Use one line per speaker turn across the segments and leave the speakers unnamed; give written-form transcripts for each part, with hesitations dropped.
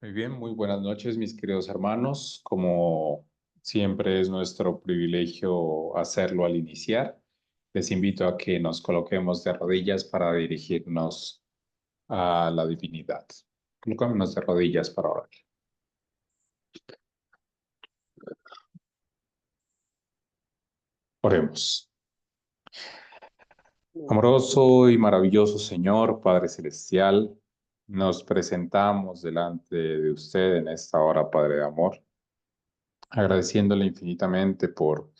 Muy bien, muy buenas noches, mis queridos hermanos. Como siempre es nuestro privilegio hacerlo al iniciar, les invito a que nos coloquemos de rodillas para dirigirnos a la divinidad. Colocémonos de rodillas para orar. Oremos. Amoroso y maravilloso Señor, Padre Celestial, nos presentamos delante de usted en esta hora, Padre de amor, agradeciéndole infinitamente por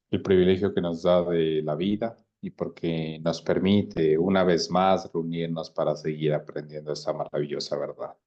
el privilegio que nos da de la vida y porque nos permite una vez más reunirnos para seguir aprendiendo esta maravillosa verdad.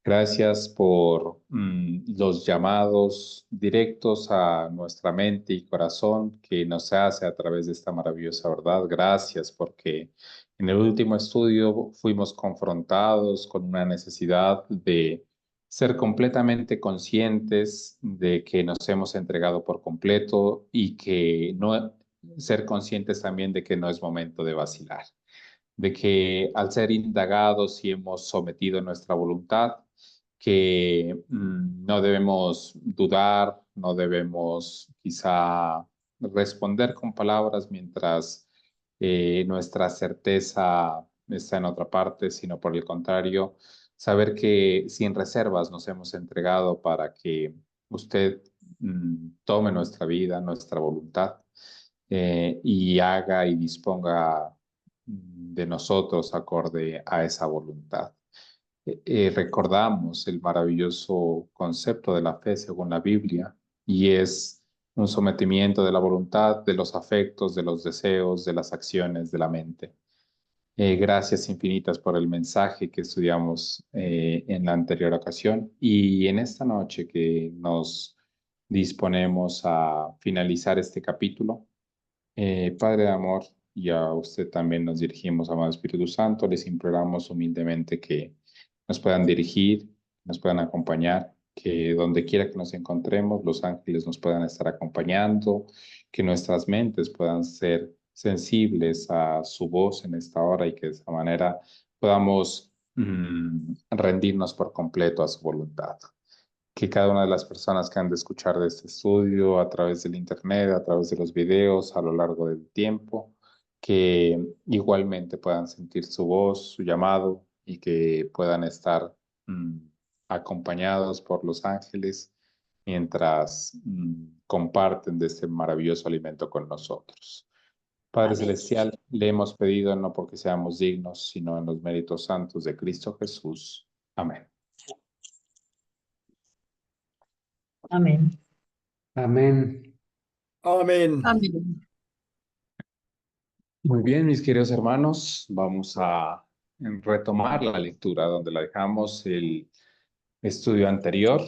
Gracias por los llamados directos a nuestra mente y corazón que nos hace a través de esta maravillosa verdad. Gracias porque en el último estudio fuimos confrontados con una necesidad de ser completamente conscientes de que nos hemos entregado por completo y que no ser conscientes también de que no es momento de vacilar, de que al ser indagados y hemos sometido nuestra voluntad, que no debemos dudar, no debemos quizá responder con palabras mientras nuestra certeza está en otra parte, sino por el contrario, saber que sin reservas nos hemos entregado para que usted tome nuestra vida, nuestra voluntad, y haga y disponga de nosotros acorde a esa voluntad. Recordamos el maravilloso concepto de la fe según la Biblia y es un sometimiento de la voluntad, de los afectos, de los deseos, de las acciones, de la mente. Gracias infinitas por el mensaje que estudiamos en la anterior ocasión y en esta noche que nos disponemos a finalizar este capítulo. Padre de amor, y a usted también nos dirigimos, amado Espíritu Santo, les imploramos humildemente que nos puedan dirigir, nos puedan acompañar, que donde quiera que nos encontremos, los ángeles nos puedan estar acompañando, que nuestras mentes puedan ser sensibles a su voz en esta hora y que de esa manera podamos rendirnos por completo a su voluntad. Que cada una de las personas que han de escuchar de este estudio a través del internet, a través de los videos, a lo largo del tiempo, que igualmente puedan sentir su voz, su llamado y que puedan estar mm, acompañados por los ángeles mientras comparten de este maravilloso alimento con nosotros. Padre
Amén.
Celestial, le hemos pedido no porque seamos dignos, sino en los méritos santos de Cristo Jesús. Amén.
Amén.
Amén.
Amén.
Amén.
Muy bien, mis queridos hermanos, vamos a retomar la lectura donde la dejamos el estudio anterior.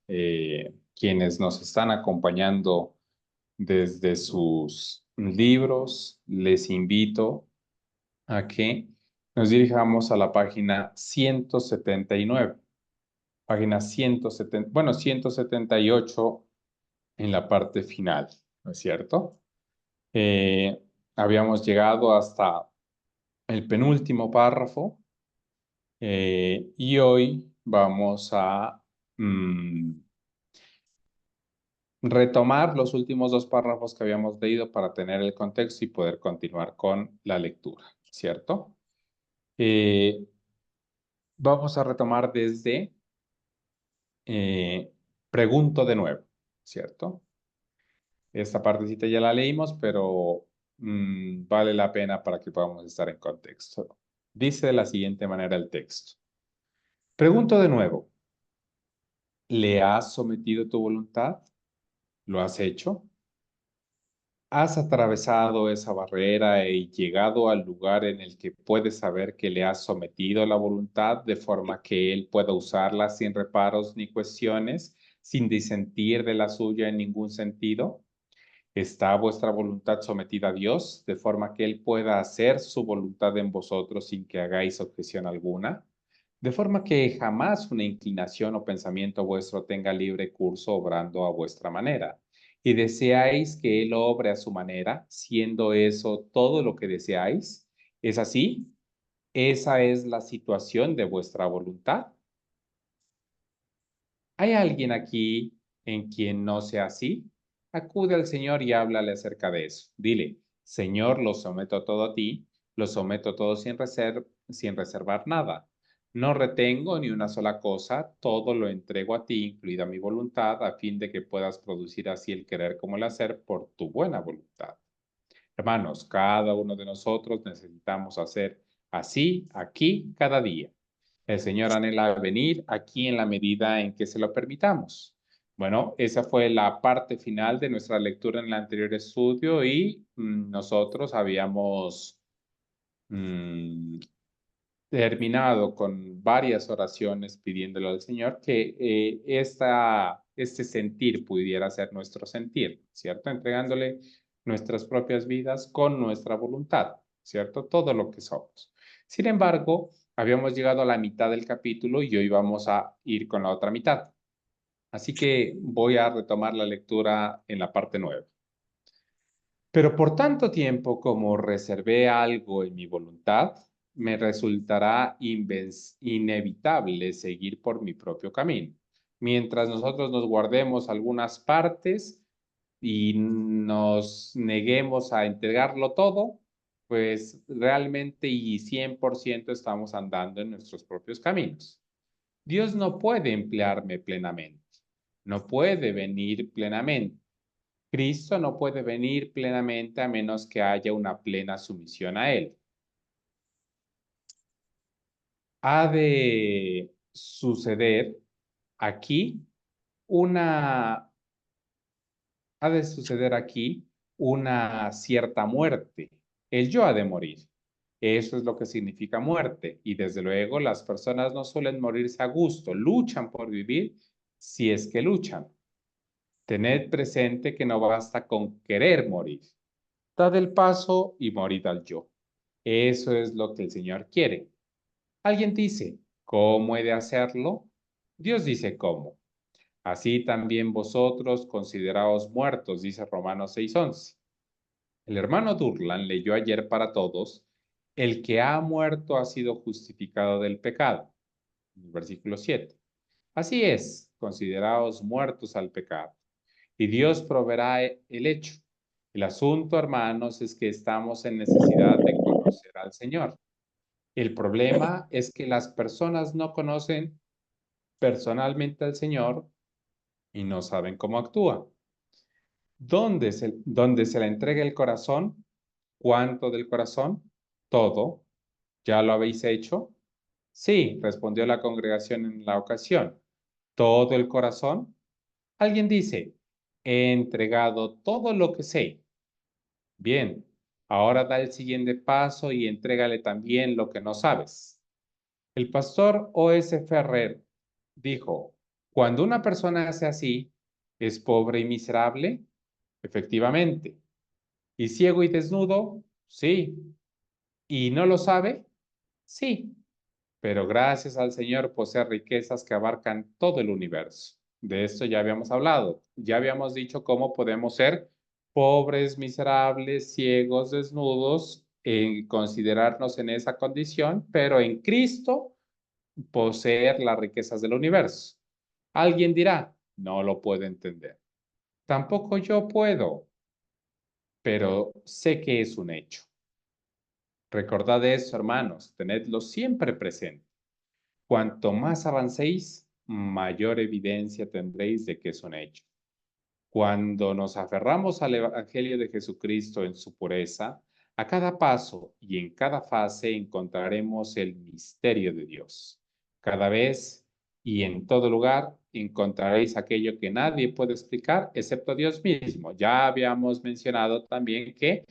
Quienes nos están acompañando desde sus libros, les invito a que nos dirijamos a la página 179, página 170, bueno, 178 en la parte final, ¿no es cierto? Eh, Habíamos llegado hasta el penúltimo párrafo y hoy vamos a retomar los últimos dos párrafos que habíamos leído para tener el contexto y poder continuar con la lectura, ¿cierto? Eh, Vamos a retomar desde pregunto de nuevo, ¿cierto? Esta partecita ya la leímos, pero vale la pena para que podamos estar en contexto. Dice de la siguiente manera el texto. Pregunto de nuevo, ¿le has sometido tu voluntad? ¿Lo has hecho? ¿Has atravesado esa barrera y llegado al lugar en el que puedes saber que le has sometido la voluntad de forma que él pueda usarla sin reparos ni cuestiones, sin disentir de la suya en ningún sentido? ¿Está vuestra voluntad sometida a Dios de forma que él pueda hacer su voluntad en vosotros sin que hagáis objeción alguna? De forma que jamás una inclinación o pensamiento vuestro tenga libre curso obrando a vuestra manera. Y deseáis que Él obre a su manera, siendo eso todo lo que deseáis. ¿Es así? ¿Esa es la situación de vuestra voluntad? ¿Hay alguien aquí en quien no sea así? Acude al Señor y háblale acerca de eso. Dile, Señor, lo someto todo a ti, lo someto todo sin reservar nada. No retengo ni una sola cosa, todo lo entrego a ti, incluida mi voluntad, a fin de que puedas producir así el querer como el hacer por tu buena voluntad. Hermanos, cada uno de nosotros necesitamos hacer así, aquí, cada día. El Señor anhela venir aquí en la medida en que se lo permitamos. Bueno, esa fue la parte final de nuestra lectura en el anterior estudio y nosotros habíamos mm, terminado con varias oraciones pidiéndole al Señor que este sentir pudiera ser nuestro sentir, ¿cierto? Entregándole nuestras propias vidas con nuestra voluntad, ¿cierto? Todo lo que somos. Sin embargo, habíamos llegado a la mitad del capítulo y hoy vamos a ir con la otra mitad. Así que voy a retomar la lectura en la parte 9. Pero por tanto tiempo como reservé algo en mi voluntad, me resultará inevitable seguir por mi propio camino. Mientras nosotros nos guardemos algunas partes y nos neguemos a entregarlo todo, pues realmente y 100% estamos andando en nuestros propios caminos. Dios no puede emplearme plenamente, no puede venir plenamente. Cristo no puede venir plenamente a menos que haya una plena sumisión a Él. Ha de suceder aquí una, ha de suceder aquí una cierta muerte. El yo ha de morir. Eso es lo que significa muerte. Y desde luego las personas no suelen morirse a gusto, luchan por vivir si es que luchan. Tened presente que no basta con querer morir. Dad el paso y morid al yo. Eso es lo que el Señor quiere. Alguien dice, ¿cómo he de hacerlo? Dios dice, ¿cómo? Así también vosotros consideraos muertos, dice Romanos 6:11. El hermano Durlan leyó ayer para todos, el que ha muerto ha sido justificado del pecado. Versículo 7. Así es, consideraos muertos al pecado. Y Dios proveerá el hecho. El asunto, hermanos, es que estamos en necesidad de conocer al Señor. El problema es que las personas no conocen personalmente al Señor y no saben cómo actúa. ¿Dónde se le entrega el corazón? ¿Cuánto del corazón? Todo. ¿Ya lo habéis hecho? Sí, respondió la congregación en la ocasión. ¿Todo el corazón? Alguien dice, he entregado todo lo que sé. Bien, ahora da el siguiente paso y entrégale también lo que no sabes. El pastor O.S. Ferrer dijo, cuando una persona hace así, ¿es pobre y miserable? Efectivamente. ¿Y ciego y desnudo? Sí. ¿Y no lo sabe? Sí. Pero gracias al Señor posee riquezas que abarcan todo el universo. De esto ya habíamos hablado. Ya habíamos dicho cómo podemos ser pobres, miserables, ciegos, desnudos, en considerarnos en esa condición, pero en Cristo poseer las riquezas del universo. Alguien dirá, no lo puedo entender. Tampoco yo puedo, pero sé que es un hecho. Recordad eso, hermanos, tenedlo siempre presente. Cuanto más avancéis, mayor evidencia tendréis de que es un hecho. Cuando nos aferramos al Evangelio de Jesucristo en su pureza, a cada paso y en cada fase encontraremos el misterio de Dios. Cada vez y en todo lugar encontraréis aquello que nadie puede explicar excepto Dios mismo. Ya habíamos mencionado también que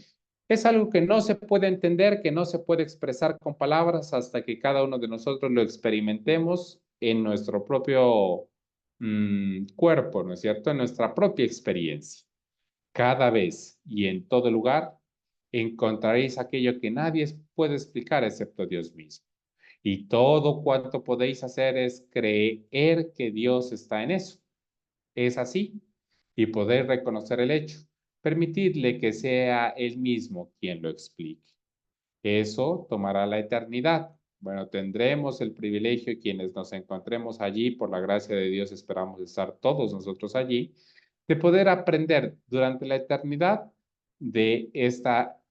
es algo que no se puede entender, que no se puede expresar con palabras hasta que cada uno de nosotros lo experimentemos en nuestro propio cuerpo, ¿no es cierto? En nuestra propia experiencia. Cada vez y en todo lugar encontraréis aquello que nadie puede explicar excepto Dios mismo. Y todo cuanto podéis hacer es creer que Dios está en eso. Es así. Y poder reconocer el hecho. Permitidle que sea Él mismo quien lo explique. Eso tomará la eternidad. Bueno, tendremos el privilegio, quienes nos encontremos allí, por la gracia de Dios, esperamos estar todos nosotros allí, de poder aprender durante la eternidad de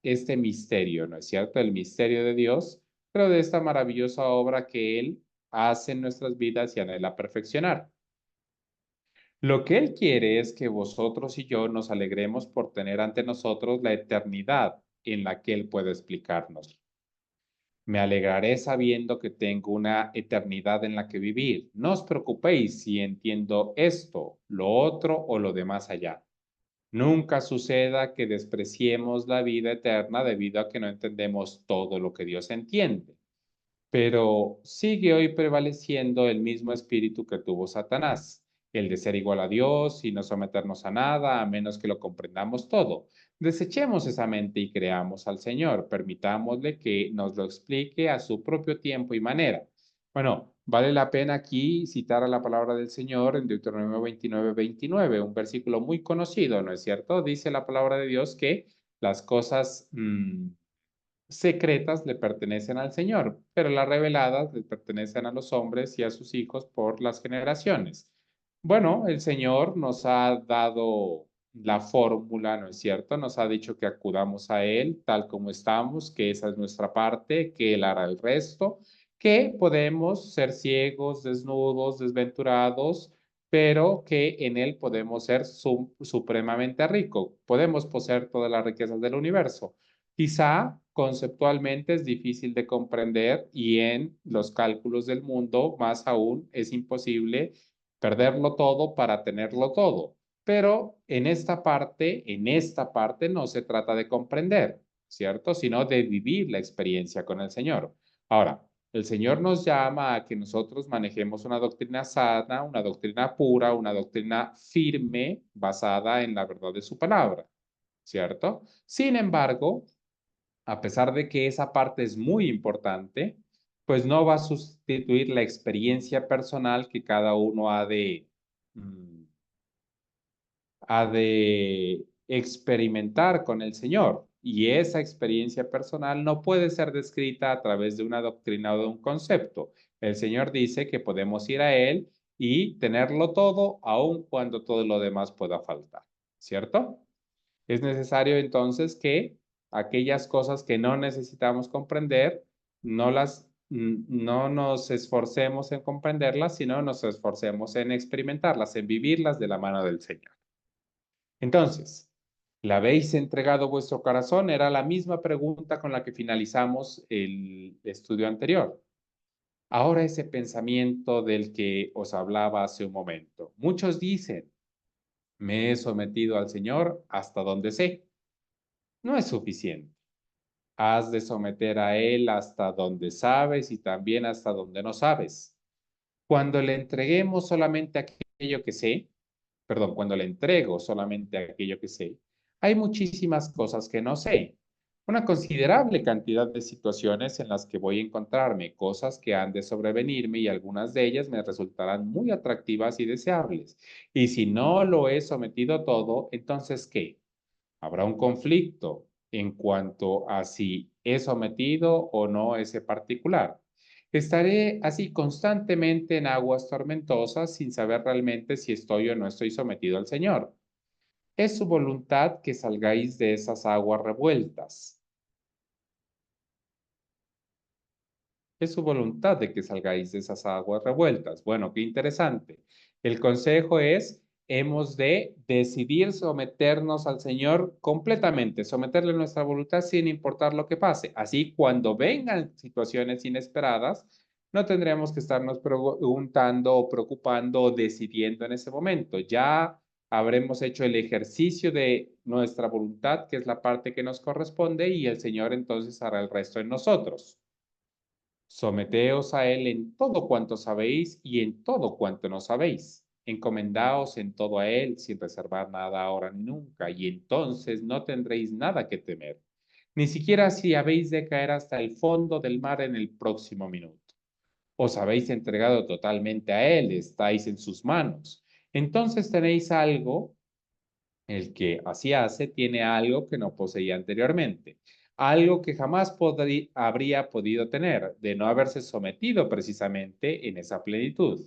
este misterio, ¿no es cierto? El misterio de Dios, pero de esta maravillosa obra que Él hace en nuestras vidas y anhela perfeccionar. Lo que Él quiere es que vosotros y yo nos alegremos por tener ante nosotros la eternidad en la que Él puede explicarnos. Me alegraré sabiendo que tengo una eternidad en la que vivir. No os preocupéis si entiendo esto, lo otro o lo de más allá. Nunca suceda que despreciemos la vida eterna debido a que no entendemos todo lo que Dios entiende. Pero sigue hoy prevaleciendo el mismo espíritu que tuvo Satanás, el de ser igual a Dios y no someternos a nada a menos que lo comprendamos todo. Desechemos esa mente y creamos al Señor. Permitámosle que nos lo explique a su propio tiempo y manera. Bueno, vale la pena aquí citar a la palabra del Señor en Deuteronomio 29:29, un versículo muy conocido, ¿no es cierto? Dice la palabra de Dios que las cosas secretas le pertenecen al Señor, pero las reveladas le pertenecen a los hombres y a sus hijos por las generaciones. Bueno, el Señor nos ha dado la fórmula, ¿no es cierto? Nos ha dicho que acudamos a Él tal como estamos, que esa es nuestra parte, que Él hará el resto, que podemos ser ciegos, desnudos, desventurados, pero que en Él podemos ser supremamente ricos. Podemos poseer todas las riquezas del universo. Quizá conceptualmente es difícil de comprender y en los cálculos del mundo más aún es imposible perderlo todo para tenerlo todo. Pero en esta parte no se trata de comprender, ¿cierto? Sino de vivir la experiencia con el Señor. Ahora, el Señor nos llama a que nosotros manejemos una doctrina sana, una doctrina pura, una doctrina firme, basada en la verdad de su palabra, ¿cierto? Sin embargo, a pesar de que esa parte es muy importante, pues no va a sustituir la experiencia personal que cada uno mm, ha de experimentar con el Señor. Y esa experiencia personal no puede ser descrita a través de una doctrina o de un concepto. El Señor dice que podemos ir a Él y tenerlo todo, aun cuando todo lo demás pueda faltar, ¿cierto? Es necesario entonces que aquellas cosas que no necesitamos comprender, no nos esforcemos en comprenderlas, sino nos esforcemos en experimentarlas, en vivirlas de la mano del Señor. Entonces, ¿le habéis entregado vuestro corazón? Era la misma pregunta con la que finalizamos el estudio anterior. Ahora ese pensamiento del que os hablaba hace un momento. Muchos dicen, me he sometido al Señor hasta donde sé. No es suficiente. Has de someter a Él hasta donde sabes y también hasta donde no sabes. Cuando le entreguemos solamente aquello que sé, perdón, cuando le entrego solamente aquello que sé, hay muchísimas cosas que no sé. Una considerable cantidad de situaciones en las que voy a encontrarme, cosas que han de sobrevenirme y algunas de ellas me resultarán muy atractivas y deseables. Y si no lo he sometido todo, entonces ¿qué? Habrá un conflicto en cuanto a si he sometido o no ese particular. Estaré así constantemente en aguas tormentosas sin saber realmente si estoy o no estoy sometido al Señor. Es su voluntad que salgáis de esas aguas revueltas. Es su voluntad de que salgáis de esas aguas revueltas. Bueno, qué interesante. El consejo es, hemos de decidir someternos al Señor completamente, someterle nuestra voluntad sin importar lo que pase. Así, cuando vengan situaciones inesperadas, no tendremos que estarnos preguntando o preocupando o decidiendo en ese momento. Ya habremos hecho el ejercicio de nuestra voluntad, que es la parte que nos corresponde, y el Señor entonces hará el resto en nosotros. Someteos a Él en todo cuanto sabéis y en todo cuanto no sabéis. Encomendaos en todo a Él sin reservar nada ahora ni nunca, y entonces no tendréis nada que temer, ni siquiera si habéis de caer hasta el fondo del mar en el próximo minuto. Os habéis entregado totalmente a Él, estáis en sus manos. Entonces tenéis algo, el que así hace tiene algo que no poseía anteriormente. algo que jamás habría podido tener, de no haberse sometido precisamente en esa plenitud.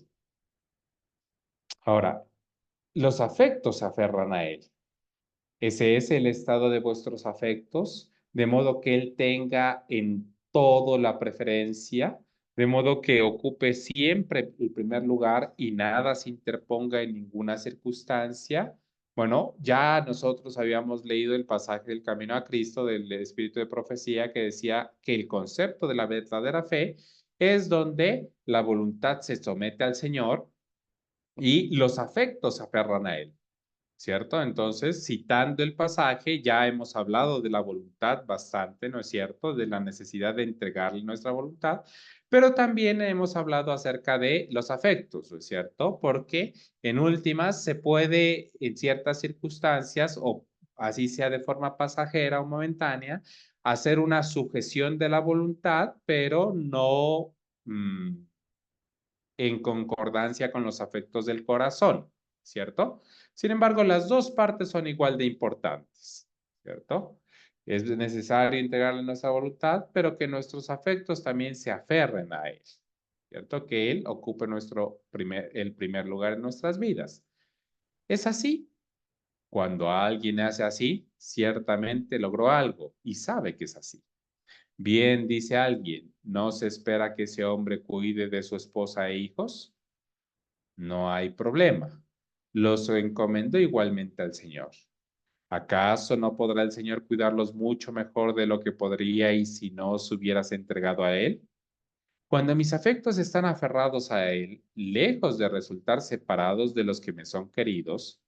Ahora, los afectos se aferran a él. Ese es el estado de vuestros afectos, de modo que él tenga en todo la preferencia, de modo que ocupe siempre el primer lugar y nada se interponga en ninguna circunstancia. Bueno, ya nosotros habíamos leído el pasaje del Camino a Cristo del Espíritu de Profecía que decía que el concepto de la verdadera fe es donde la voluntad se somete al Señor y los afectos se aferran a él. ¿Cierto? Entonces, citando el pasaje, ya hemos hablado de la voluntad bastante, ¿no es cierto? De la necesidad de entregarle nuestra voluntad, pero también hemos hablado acerca de los afectos, ¿no es cierto? Porque en últimas se puede, en ciertas circunstancias, o así sea de forma pasajera o momentánea, hacer una sujeción de la voluntad, pero no en concordancia con los afectos del corazón, ¿cierto? Sin embargo, las dos partes son igual de importantes, ¿cierto? Es necesario integrarle nuestra voluntad, pero que nuestros afectos también se aferren a él, ¿cierto? Que él ocupe el primer lugar en nuestras vidas. ¿Es así? Cuando alguien hace así, ciertamente logró algo y sabe que es así. Bien, dice alguien, ¿no se espera que ese hombre cuide de su esposa e hijos? No hay problema. Los encomendó igualmente al Señor. ¿Acaso no podrá el Señor cuidarlos mucho mejor de lo que podríais si no os hubieras entregado a Él? Cuando mis afectos están aferrados a Él, lejos de resultar separados de los que me son queridos,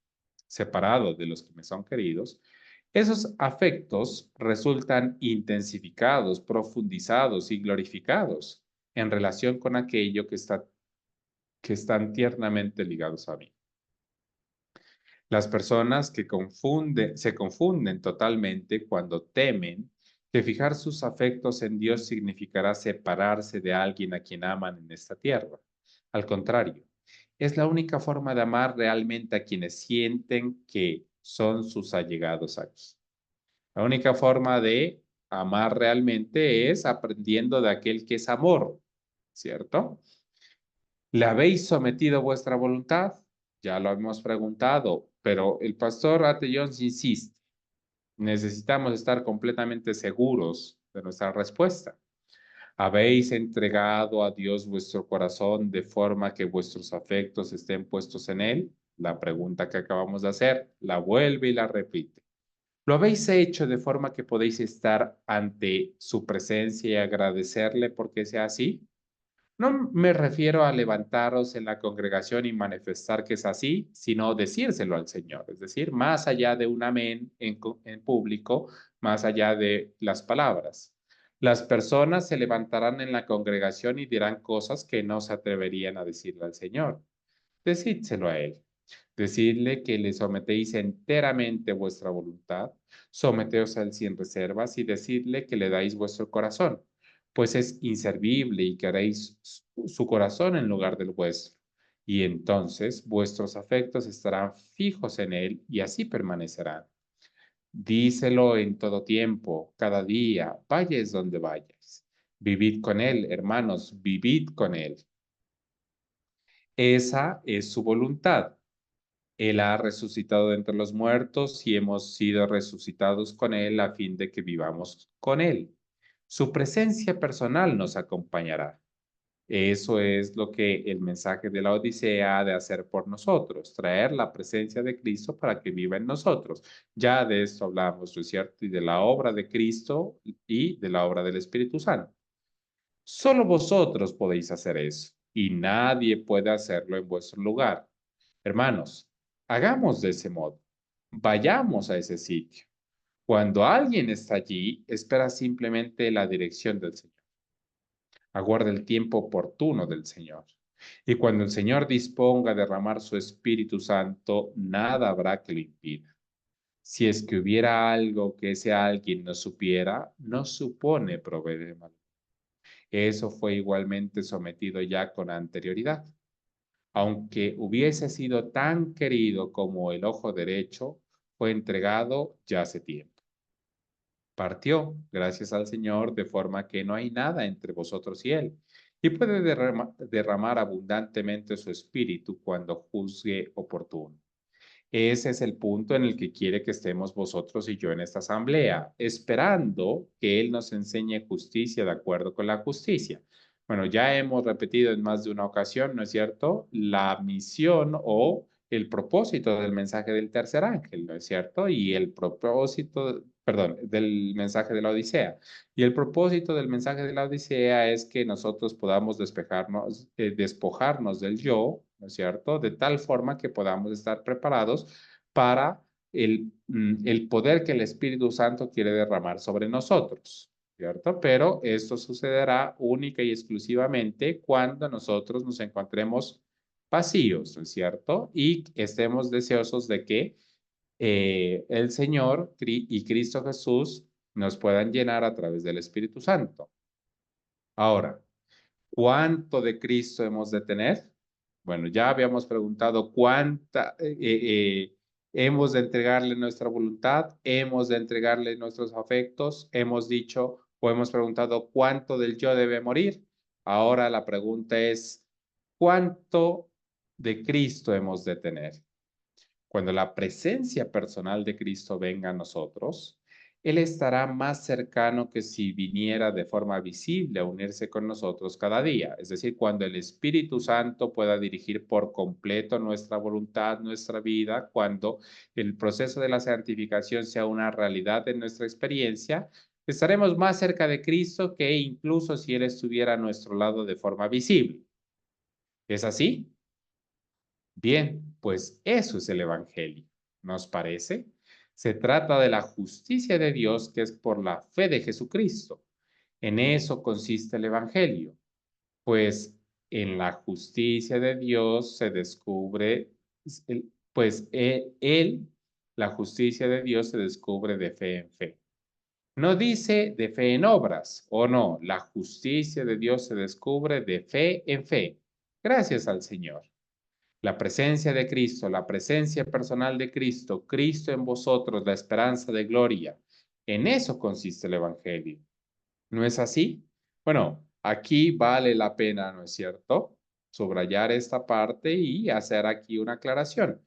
esos afectos resultan intensificados, profundizados y glorificados en relación con aquello que están tiernamente ligados a mí. Las personas se confunden totalmente cuando temen que fijar sus afectos en Dios significará separarse de alguien a quien aman en esta tierra. Al contrario, es la única forma de amar realmente a quienes sienten que son sus allegados aquí. La única forma de amar realmente es aprendiendo de aquel que es amor, ¿cierto? ¿Le habéis sometido vuestra voluntad? Ya lo hemos preguntado, pero el pastor Ate Jones insiste. Necesitamos estar completamente seguros de nuestra respuesta. ¿Habéis entregado a Dios vuestro corazón de forma que vuestros afectos estén puestos en Él? La pregunta que acabamos de hacer, la vuelve y la repite. ¿Lo habéis hecho de forma que podéis estar ante su presencia y agradecerle porque sea así? No me refiero a levantaros en la congregación y manifestar que es así, sino decírselo al Señor. Es decir, más allá de un amén en público, más allá de las palabras. Las personas se levantarán en la congregación y dirán cosas que no se atreverían a decirle al Señor. Decídselo a Él. Decidle que le sometéis enteramente vuestra voluntad, someteos a Él sin reservas y decidle que le dais vuestro corazón, pues es inservible y queréis su corazón en lugar del vuestro. Y entonces vuestros afectos estarán fijos en Él y así permanecerán. Díselo en todo tiempo, cada día, vayáis donde vayáis. Vivid con Él, hermanos, vivid con Él. Esa es su voluntad. Él ha resucitado de entre los muertos y hemos sido resucitados con Él a fin de que vivamos con Él. Su presencia personal nos acompañará. Eso es lo que el mensaje de la Odisea ha de hacer por nosotros, traer la presencia de Cristo para que viva en nosotros. Ya de esto hablamos, ¿no es cierto? Y de la obra de Cristo y de la obra del Espíritu Santo. Solo vosotros podéis hacer eso y nadie puede hacerlo en vuestro lugar. Hermanos, hagamos de ese modo. Vayamos a ese sitio. Cuando alguien está allí, espera simplemente la dirección del Señor. Aguarda el tiempo oportuno del Señor. Y cuando el Señor disponga a derramar su Espíritu Santo, nada habrá que lo impida. Si es que hubiera algo que ese alguien no supiera, no supone problema. Eso fue igualmente sometido ya con anterioridad. Aunque hubiese sido tan querido como el ojo derecho, fue entregado ya hace tiempo. partió, gracias al Señor, de forma que no hay nada entre vosotros y Él, y puede derramar abundantemente su espíritu cuando juzgue oportuno. Ese es el punto en el que quiere que estemos vosotros y yo en esta asamblea, esperando que Él nos enseñe justicia de acuerdo con la justicia. Bueno, ya hemos repetido en más de una ocasión, ¿no es cierto?, la misión o el propósito del mensaje del tercer ángel, ¿no es cierto? Y el propósito, perdón, del mensaje de la Odisea. Y el propósito del mensaje de la Odisea es que nosotros podamos despojarnos del yo, ¿no es cierto? De tal forma que podamos estar preparados para el poder que el Espíritu Santo quiere derramar sobre nosotros, ¿cierto? Pero esto sucederá única y exclusivamente cuando nosotros nos encontremos vacíos, ¿no es cierto? Y estemos deseosos de que el Señor y Cristo Jesús nos puedan llenar a través del Espíritu Santo. Ahora, ¿cuánto de Cristo hemos de tener? Bueno, ya habíamos preguntado cuánta hemos de entregarle nuestra voluntad, hemos de entregarle nuestros afectos, hemos dicho o hemos preguntado cuánto del yo debe morir. Ahora la pregunta es, ¿cuánto de Cristo hemos de tener? Cuando la presencia personal de Cristo venga a nosotros, Él estará más cercano que si viniera de forma visible a unirse con nosotros cada día. Es decir, cuando el Espíritu Santo pueda dirigir por completo nuestra voluntad, nuestra vida, cuando el proceso de la santificación sea una realidad en nuestra experiencia, estaremos más cerca de Cristo que incluso si Él estuviera a nuestro lado de forma visible. ¿Es así? Bien, pues eso es el Evangelio, ¿nos parece? Se trata de la justicia de Dios que es por la fe de Jesucristo. En eso consiste el Evangelio, pues en la justicia de Dios se descubre, pues la justicia de Dios se descubre de fe en fe. No dice de fe en obras, o no, la justicia de Dios se descubre de fe en fe. Gracias al Señor. La presencia de Cristo, la presencia personal de Cristo, Cristo en vosotros, la esperanza de gloria. En eso consiste el Evangelio. ¿No es así? Bueno, aquí vale la pena, ¿no es cierto?, subrayar esta parte y hacer aquí una aclaración.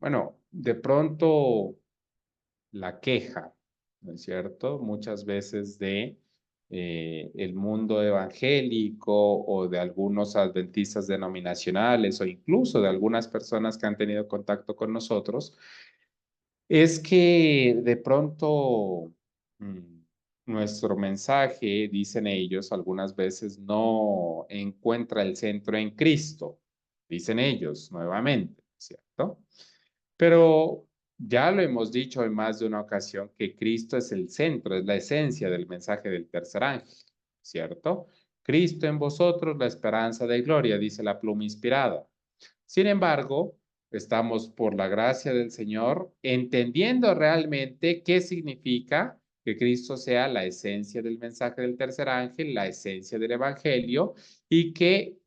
Bueno, de pronto la queja, ¿no es cierto?, muchas veces de el mundo evangélico o de algunos adventistas denominacionales o incluso de algunas personas que han tenido contacto con nosotros, es que de pronto nuestro mensaje, dicen ellos, algunas veces no encuentra el centro en Cristo, dicen ellos nuevamente, ¿cierto? Pero ya lo hemos dicho en más de una ocasión que Cristo es el centro, es la esencia del mensaje del tercer ángel, ¿cierto? Cristo en vosotros, la esperanza de gloria, dice la pluma inspirada. Sin embargo, estamos por la gracia del Señor entendiendo realmente qué significa que Cristo sea la esencia del mensaje del tercer ángel, la esencia del Evangelio y que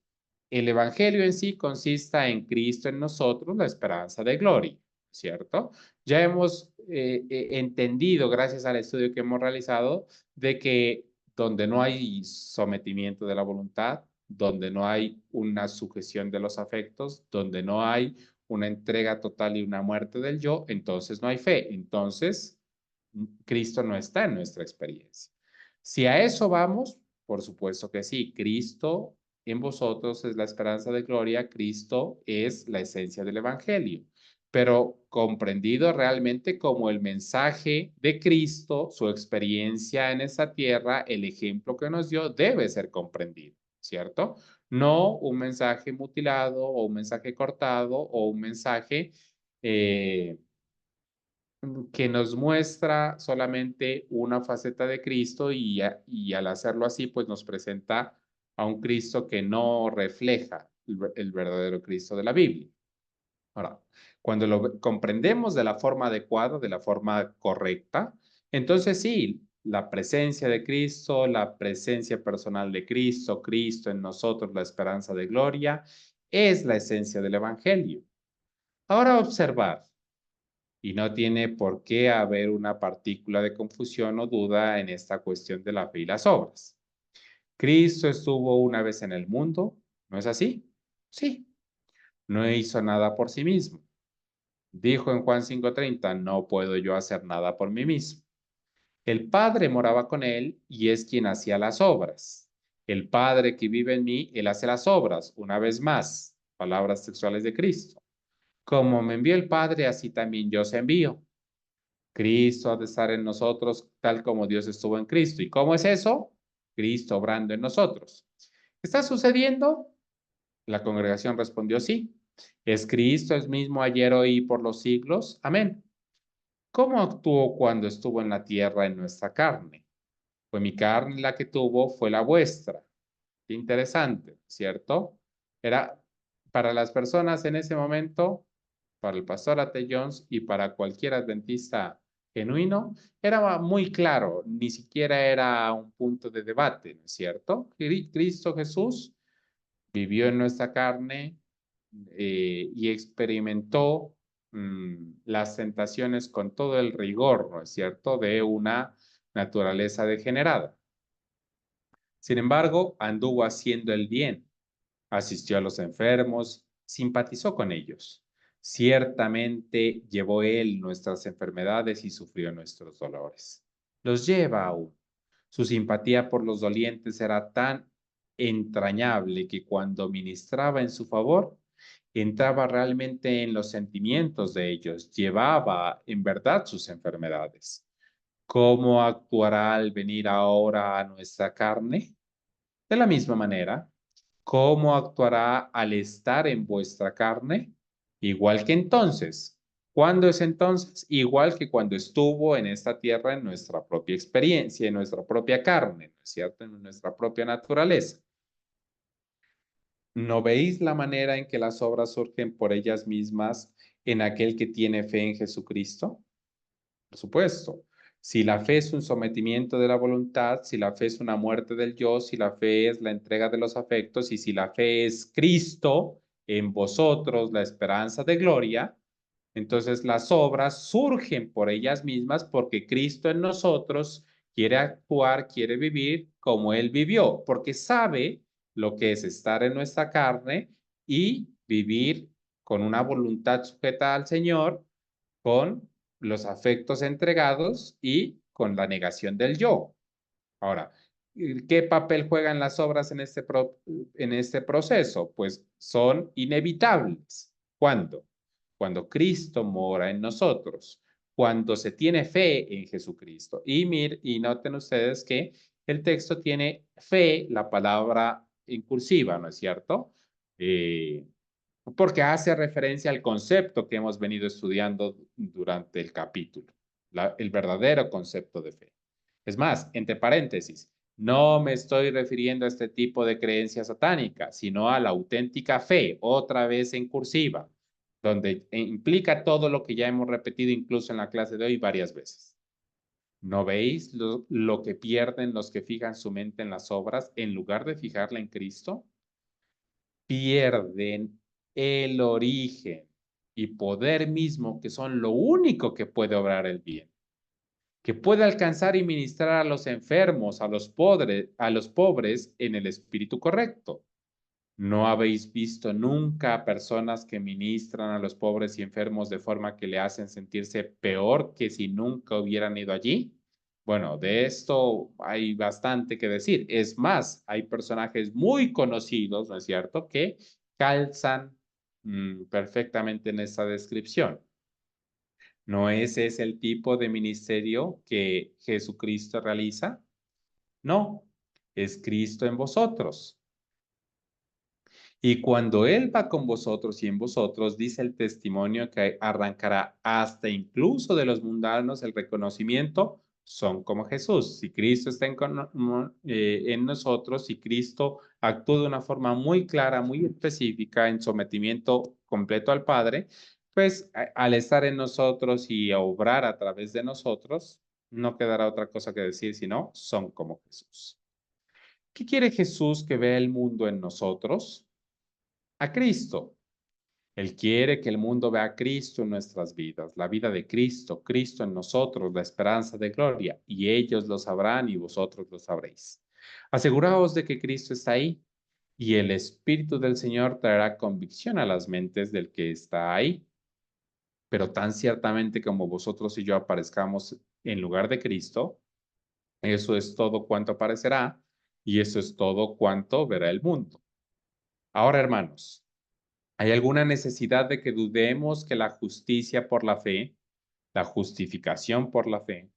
el Evangelio en sí consista en Cristo en nosotros, la esperanza de gloria, ¿cierto? Ya hemos entendido, gracias al estudio que hemos realizado, de que donde no hay sometimiento de la voluntad, donde no hay una sujeción de los afectos, donde no hay una entrega total y una muerte del yo, entonces no hay fe. Entonces, Cristo no está en nuestra experiencia. Si a eso vamos, por supuesto que sí, Cristo en vosotros es la esperanza de gloria, Cristo es la esencia del Evangelio, pero comprendido realmente como el mensaje de Cristo, su experiencia en esta tierra, el ejemplo que nos dio, debe ser comprendido, ¿cierto? No un mensaje mutilado o un mensaje cortado o un mensaje que nos muestra solamente una faceta de Cristo y al hacerlo así, pues nos presenta a un Cristo que no refleja el verdadero Cristo de la Biblia. Ahora, cuando lo comprendemos de la forma adecuada, de la forma correcta, entonces sí, la presencia de Cristo, la presencia personal de Cristo, Cristo en nosotros, la esperanza de gloria, es la esencia del Evangelio. Ahora observar. Y no tiene por qué haber una partícula de confusión o duda en esta cuestión de la fe y las obras. Cristo estuvo una vez en el mundo, ¿no es así? Sí. No hizo nada por sí mismo. Dijo en Juan 5:30, no puedo yo hacer nada por mí mismo. El Padre moraba con él y es quien hacía las obras. El Padre que vive en mí, él hace las obras. Una vez más, palabras textuales de Cristo. Como me envió el Padre, así también yo os envío. Cristo ha de estar en nosotros tal como Dios estuvo en Cristo. ¿Y cómo es eso? Cristo obrando en nosotros. ¿Está sucediendo? La congregación respondió sí. ¿Es Cristo el mismo ayer, hoy y por los siglos? Amén. ¿Cómo actuó cuando estuvo en la tierra en nuestra carne? Fue mi carne la que tuvo, fue la vuestra. Qué interesante, ¿cierto? Era para las personas en ese momento, para el pastor A.T. Jones y para cualquier adventista genuino, era muy claro, ni siquiera era un punto de debate, ¿no es cierto? Cristo Jesús vivió en nuestra carne y experimentó las tentaciones con todo el rigor, ¿no es cierto?, de una naturaleza degenerada. Sin embargo, anduvo haciendo el bien, asistió a los enfermos, simpatizó con ellos. Ciertamente llevó él nuestras enfermedades y sufrió nuestros dolores. Los lleva aún. Su simpatía por los dolientes era tan entrañable que cuando ministraba en su favor, entraba realmente en los sentimientos de ellos, llevaba en verdad sus enfermedades. ¿Cómo actuará al venir ahora a nuestra carne? De la misma manera, ¿cómo actuará al estar en vuestra carne? Igual que entonces. ¿Cuándo es entonces? Igual que cuando estuvo en esta tierra en nuestra propia experiencia, en nuestra propia carne, ¿no es cierto? En nuestra propia naturaleza. ¿No veis la manera en que las obras surgen por ellas mismas en aquel que tiene fe en Jesucristo? Por supuesto. Si la fe es un sometimiento de la voluntad, si la fe es una muerte del yo, si la fe es la entrega de los afectos y si la fe es Cristo en vosotros, la esperanza de gloria, entonces las obras surgen por ellas mismas porque Cristo en nosotros quiere actuar, quiere vivir como Él vivió, porque sabe lo que es estar en nuestra carne y vivir con una voluntad sujeta al Señor, con los afectos entregados y con la negación del yo. Ahora, ¿qué papel juegan las obras en este proceso? Pues son inevitables. ¿Cuándo? Cuando Cristo mora en nosotros, cuando se tiene fe en Jesucristo. Y noten ustedes que el texto tiene fe, la palabra en cursiva, ¿no es cierto? Porque hace referencia al concepto que hemos venido estudiando durante el capítulo, el verdadero concepto de fe. Es más, entre paréntesis, no me estoy refiriendo a este tipo de creencia satánica, sino a la auténtica fe, otra vez en cursiva, donde implica todo lo que ya hemos repetido incluso en la clase de hoy varias veces. ¿No veis lo que pierden los que fijan su mente en las obras en lugar de fijarla en Cristo? Pierden el origen y poder mismo, que son lo único que puede obrar el bien, que puede alcanzar y ministrar a los enfermos, a los pobres en el espíritu correcto. ¿No habéis visto nunca a personas que ministran a los pobres y enfermos de forma que le hacen sentirse peor que si nunca hubieran ido allí? Bueno, de esto hay bastante que decir. Es más, hay personajes muy conocidos, ¿no es cierto?, que calzan perfectamente en esta descripción. ¿No ese es el tipo de ministerio que Jesucristo realiza? No, es Cristo en vosotros. Y cuando Él va con vosotros y en vosotros, dice el testimonio que arrancará hasta incluso de los mundanos el reconocimiento, son como Jesús. Si Cristo está en nosotros, si Cristo actúa de una forma muy clara, muy específica, en sometimiento completo al Padre, pues al estar en nosotros y a obrar a través de nosotros, no quedará otra cosa que decir, sino son como Jesús. ¿Qué quiere Jesús que vea el mundo en nosotros? A Cristo. Él quiere que el mundo vea a Cristo en nuestras vidas, la vida de Cristo, Cristo en nosotros, la esperanza de gloria, y ellos lo sabrán y vosotros lo sabréis. Aseguraos de que Cristo está ahí, y el Espíritu del Señor traerá convicción a las mentes del que está ahí. Pero tan ciertamente como vosotros y yo aparezcamos en lugar de Cristo, eso es todo cuanto aparecerá, y eso es todo cuanto verá el mundo. Ahora, hermanos, ¿hay alguna necesidad de que dudemos que la justicia por la fe, la justificación por la fe,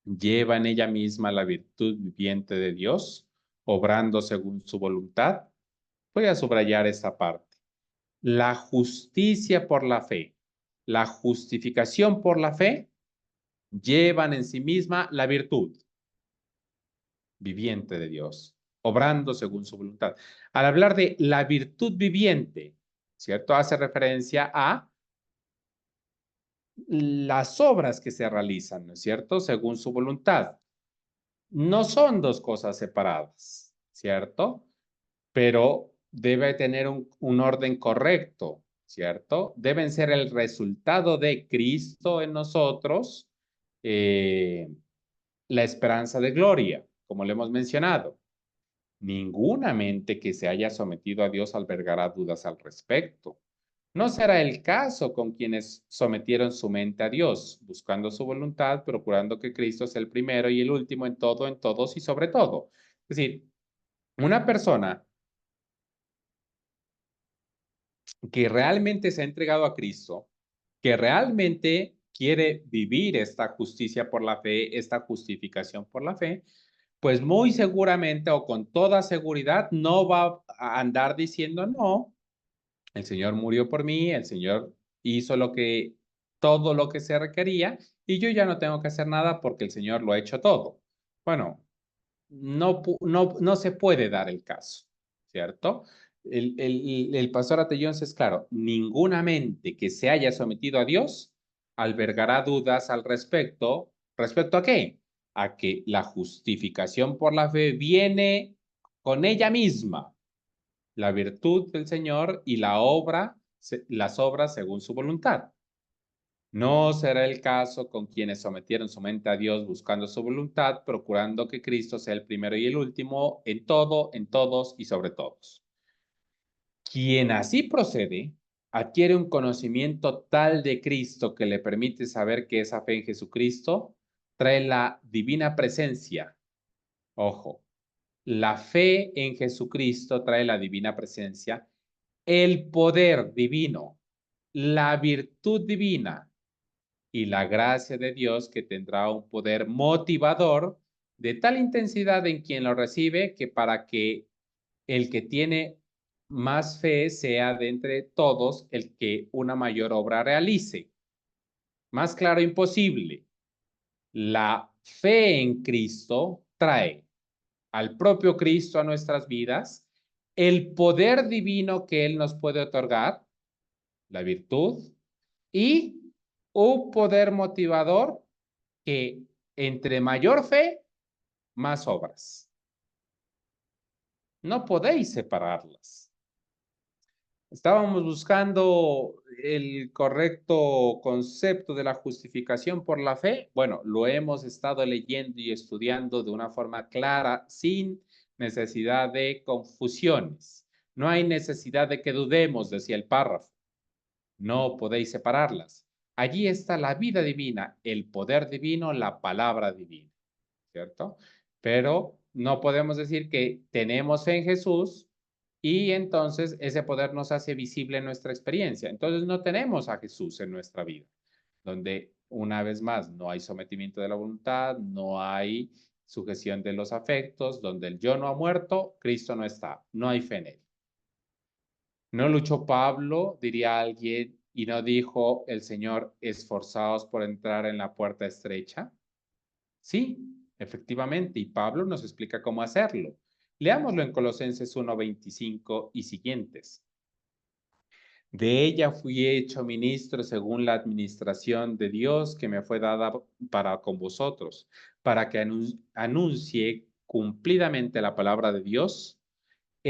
lleva en ella misma la virtud viviente de Dios, obrando según su voluntad? Voy a subrayar esta parte. La justicia por la fe, la justificación por la fe, llevan en sí misma la virtud viviente de Dios, obrando según su voluntad. Al hablar de la virtud viviente, ¿cierto? Hace referencia a las obras que se realizan, ¿no es cierto? Según su voluntad. No son dos cosas separadas, ¿cierto? Pero debe tener un orden correcto, ¿cierto? Deben ser el resultado de Cristo en nosotros, la esperanza de gloria, como le hemos mencionado. Ninguna mente que se haya sometido a Dios albergará dudas al respecto. No será el caso con quienes sometieron su mente a Dios, buscando su voluntad, procurando que Cristo sea el primero y el último en todo, en todos y sobre todo. Es decir, una persona que realmente se ha entregado a Cristo, que realmente quiere vivir esta justicia por la fe, esta justificación por la fe, pues muy seguramente o con toda seguridad no va a andar diciendo, no, el Señor murió por mí, el Señor hizo todo lo que se requería y yo ya no tengo que hacer nada porque el Señor lo ha hecho todo. Bueno, no se puede dar el caso, ¿cierto? El pastor Atellón es claro, ninguna mente que se haya sometido a Dios albergará dudas al respecto. ¿Respecto a qué? A que la justificación por la fe viene con ella misma, la virtud del Señor y las obras según su voluntad. No será el caso con quienes sometieron su mente a Dios buscando su voluntad, procurando que Cristo sea el primero y el último en todo, en todos y sobre todos. Quien así procede, adquiere un conocimiento tal de Cristo que le permite saber que esa fe en Jesucristo trae la divina presencia. Ojo, la fe en Jesucristo trae la divina presencia, el poder divino, la virtud divina y la gracia de Dios que tendrá un poder motivador de tal intensidad en quien lo recibe que para que el que tiene más fe sea de entre todos el que una mayor obra realice. Más claro imposible. La fe en Cristo trae al propio Cristo a nuestras vidas el poder divino que Él nos puede otorgar, la virtud, y un poder motivador que entre mayor fe, más obras. No podéis separarlas. Estábamos buscando el correcto concepto de la justificación por la fe. Bueno, lo hemos estado leyendo y estudiando de una forma clara, sin necesidad de confusiones. No hay necesidad de que dudemos, decía el párrafo. No podéis separarlas. Allí está la vida divina, el poder divino, la palabra divina, ¿cierto? Pero no podemos decir que tenemos fe en Jesús y entonces ese poder nos hace visible en nuestra experiencia. Entonces no tenemos a Jesús en nuestra vida, donde una vez más no hay sometimiento de la voluntad, no hay sujeción de los afectos, donde el yo no ha muerto, Cristo no está, no hay fe en él. ¿No luchó Pablo, diría alguien, y no dijo el Señor, esforzaos por entrar en la puerta estrecha? Sí, efectivamente, y Pablo nos explica cómo hacerlo. Leámoslo en Colosenses 1:25 y siguientes. De ella fui hecho ministro según la administración de Dios que me fue dada para con vosotros, para que anuncie cumplidamente la palabra de Dios,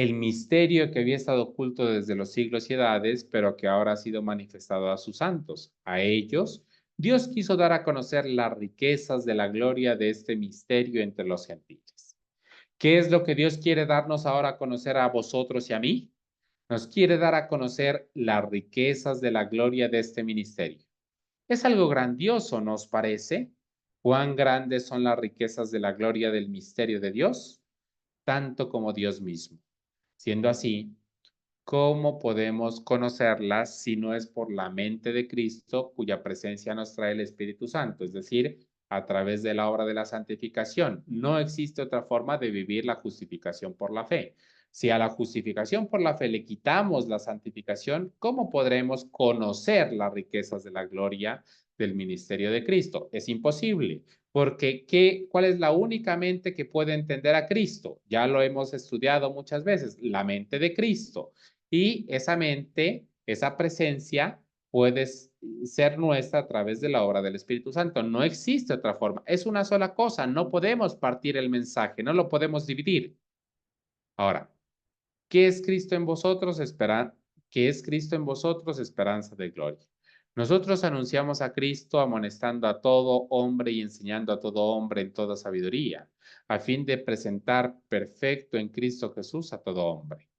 el misterio que había estado oculto desde los siglos y edades, pero que ahora ha sido manifestado a sus santos. A ellos, Dios quiso dar a conocer las riquezas de la gloria de este misterio entre los gentiles. ¿Qué es lo que Dios quiere darnos ahora a conocer a vosotros y a mí? Nos quiere dar a conocer las riquezas de la gloria de este ministerio. Es algo grandioso, ¿no os parece? ¿Cuán grandes son las riquezas de la gloria del misterio de Dios? Tanto como Dios mismo. Siendo así, ¿cómo podemos conocerlas si no es por la mente de Cristo, cuya presencia nos trae el Espíritu Santo? Es decir, a través de la obra de la santificación. No existe otra forma de vivir la justificación por la fe. Si a la justificación por la fe le quitamos la santificación, ¿cómo podremos conocer las riquezas de la gloria del ministerio de Cristo? Es imposible, porque ¿cuál es la única mente que puede entender a Cristo? Ya lo hemos estudiado muchas veces, la mente de Cristo. Y esa mente, esa presencia, puede ser nuestra a través de la obra del Espíritu Santo. No existe otra forma. Es una sola cosa. No podemos partir el mensaje, no lo podemos dividir. Ahora, ¿qué es Cristo en vosotros? ¿Qué es Cristo en vosotros? Esperanza de gloria. Nosotros anunciamos a Cristo amonestando a todo hombre y enseñando a todo hombre en toda sabiduría, a fin de presentar perfecto en Cristo Jesús a todo hombre.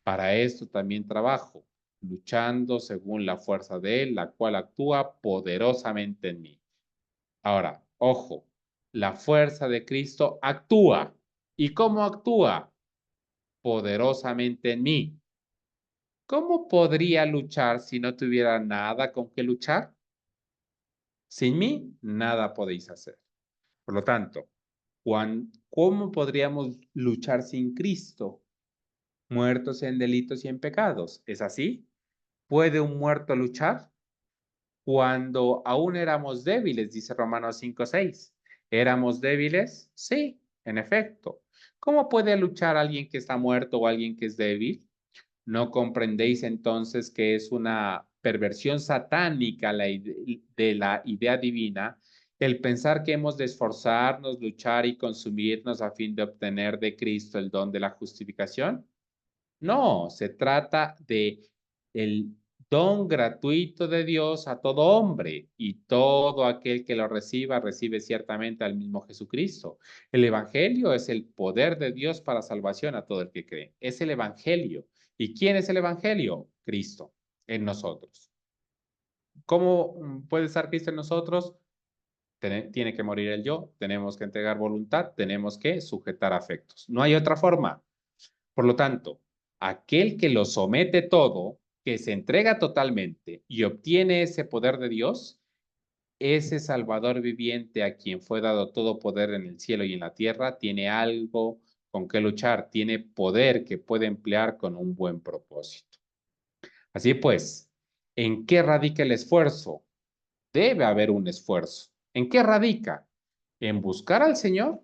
Para esto también trabajo, luchando según la fuerza de Él, la cual actúa poderosamente en mí. Ahora, ojo, la fuerza de Cristo actúa. ¿Y cómo actúa? Poderosamente en mí. ¿Cómo podría luchar si no tuviera nada con qué luchar? Sin mí, nada podéis hacer. Por lo tanto, ¿cómo podríamos luchar sin Cristo? Muertos en delitos y en pecados. ¿Es así? ¿Puede un muerto luchar? Cuando aún éramos débiles, dice Romanos 5:6. ¿Éramos débiles? Sí, en efecto. ¿Cómo puede luchar alguien que está muerto o alguien que es débil? ¿No comprendéis entonces que es una perversión satánica de la idea divina el pensar que hemos de esforzarnos, luchar y consumirnos a fin de obtener de Cristo el don de la justificación? No, se trata de el don gratuito de Dios a todo hombre y todo aquel que lo reciba, recibe ciertamente al mismo Jesucristo. El Evangelio es el poder de Dios para salvación a todo el que cree. Es el Evangelio. ¿Y quién es el Evangelio? Cristo en nosotros. ¿Cómo puede estar Cristo en nosotros? Tiene que morir el yo, tenemos que entregar voluntad, tenemos que sujetar afectos. No hay otra forma. Por lo tanto, aquel que lo somete todo, que se entrega totalmente y obtiene ese poder de Dios, ese Salvador viviente a quien fue dado todo poder en el cielo y en la tierra, tiene algo con que luchar, tiene poder que puede emplear con un buen propósito. Así pues, ¿en qué radica el esfuerzo? Debe haber un esfuerzo. ¿En qué radica? ¿En buscar al Señor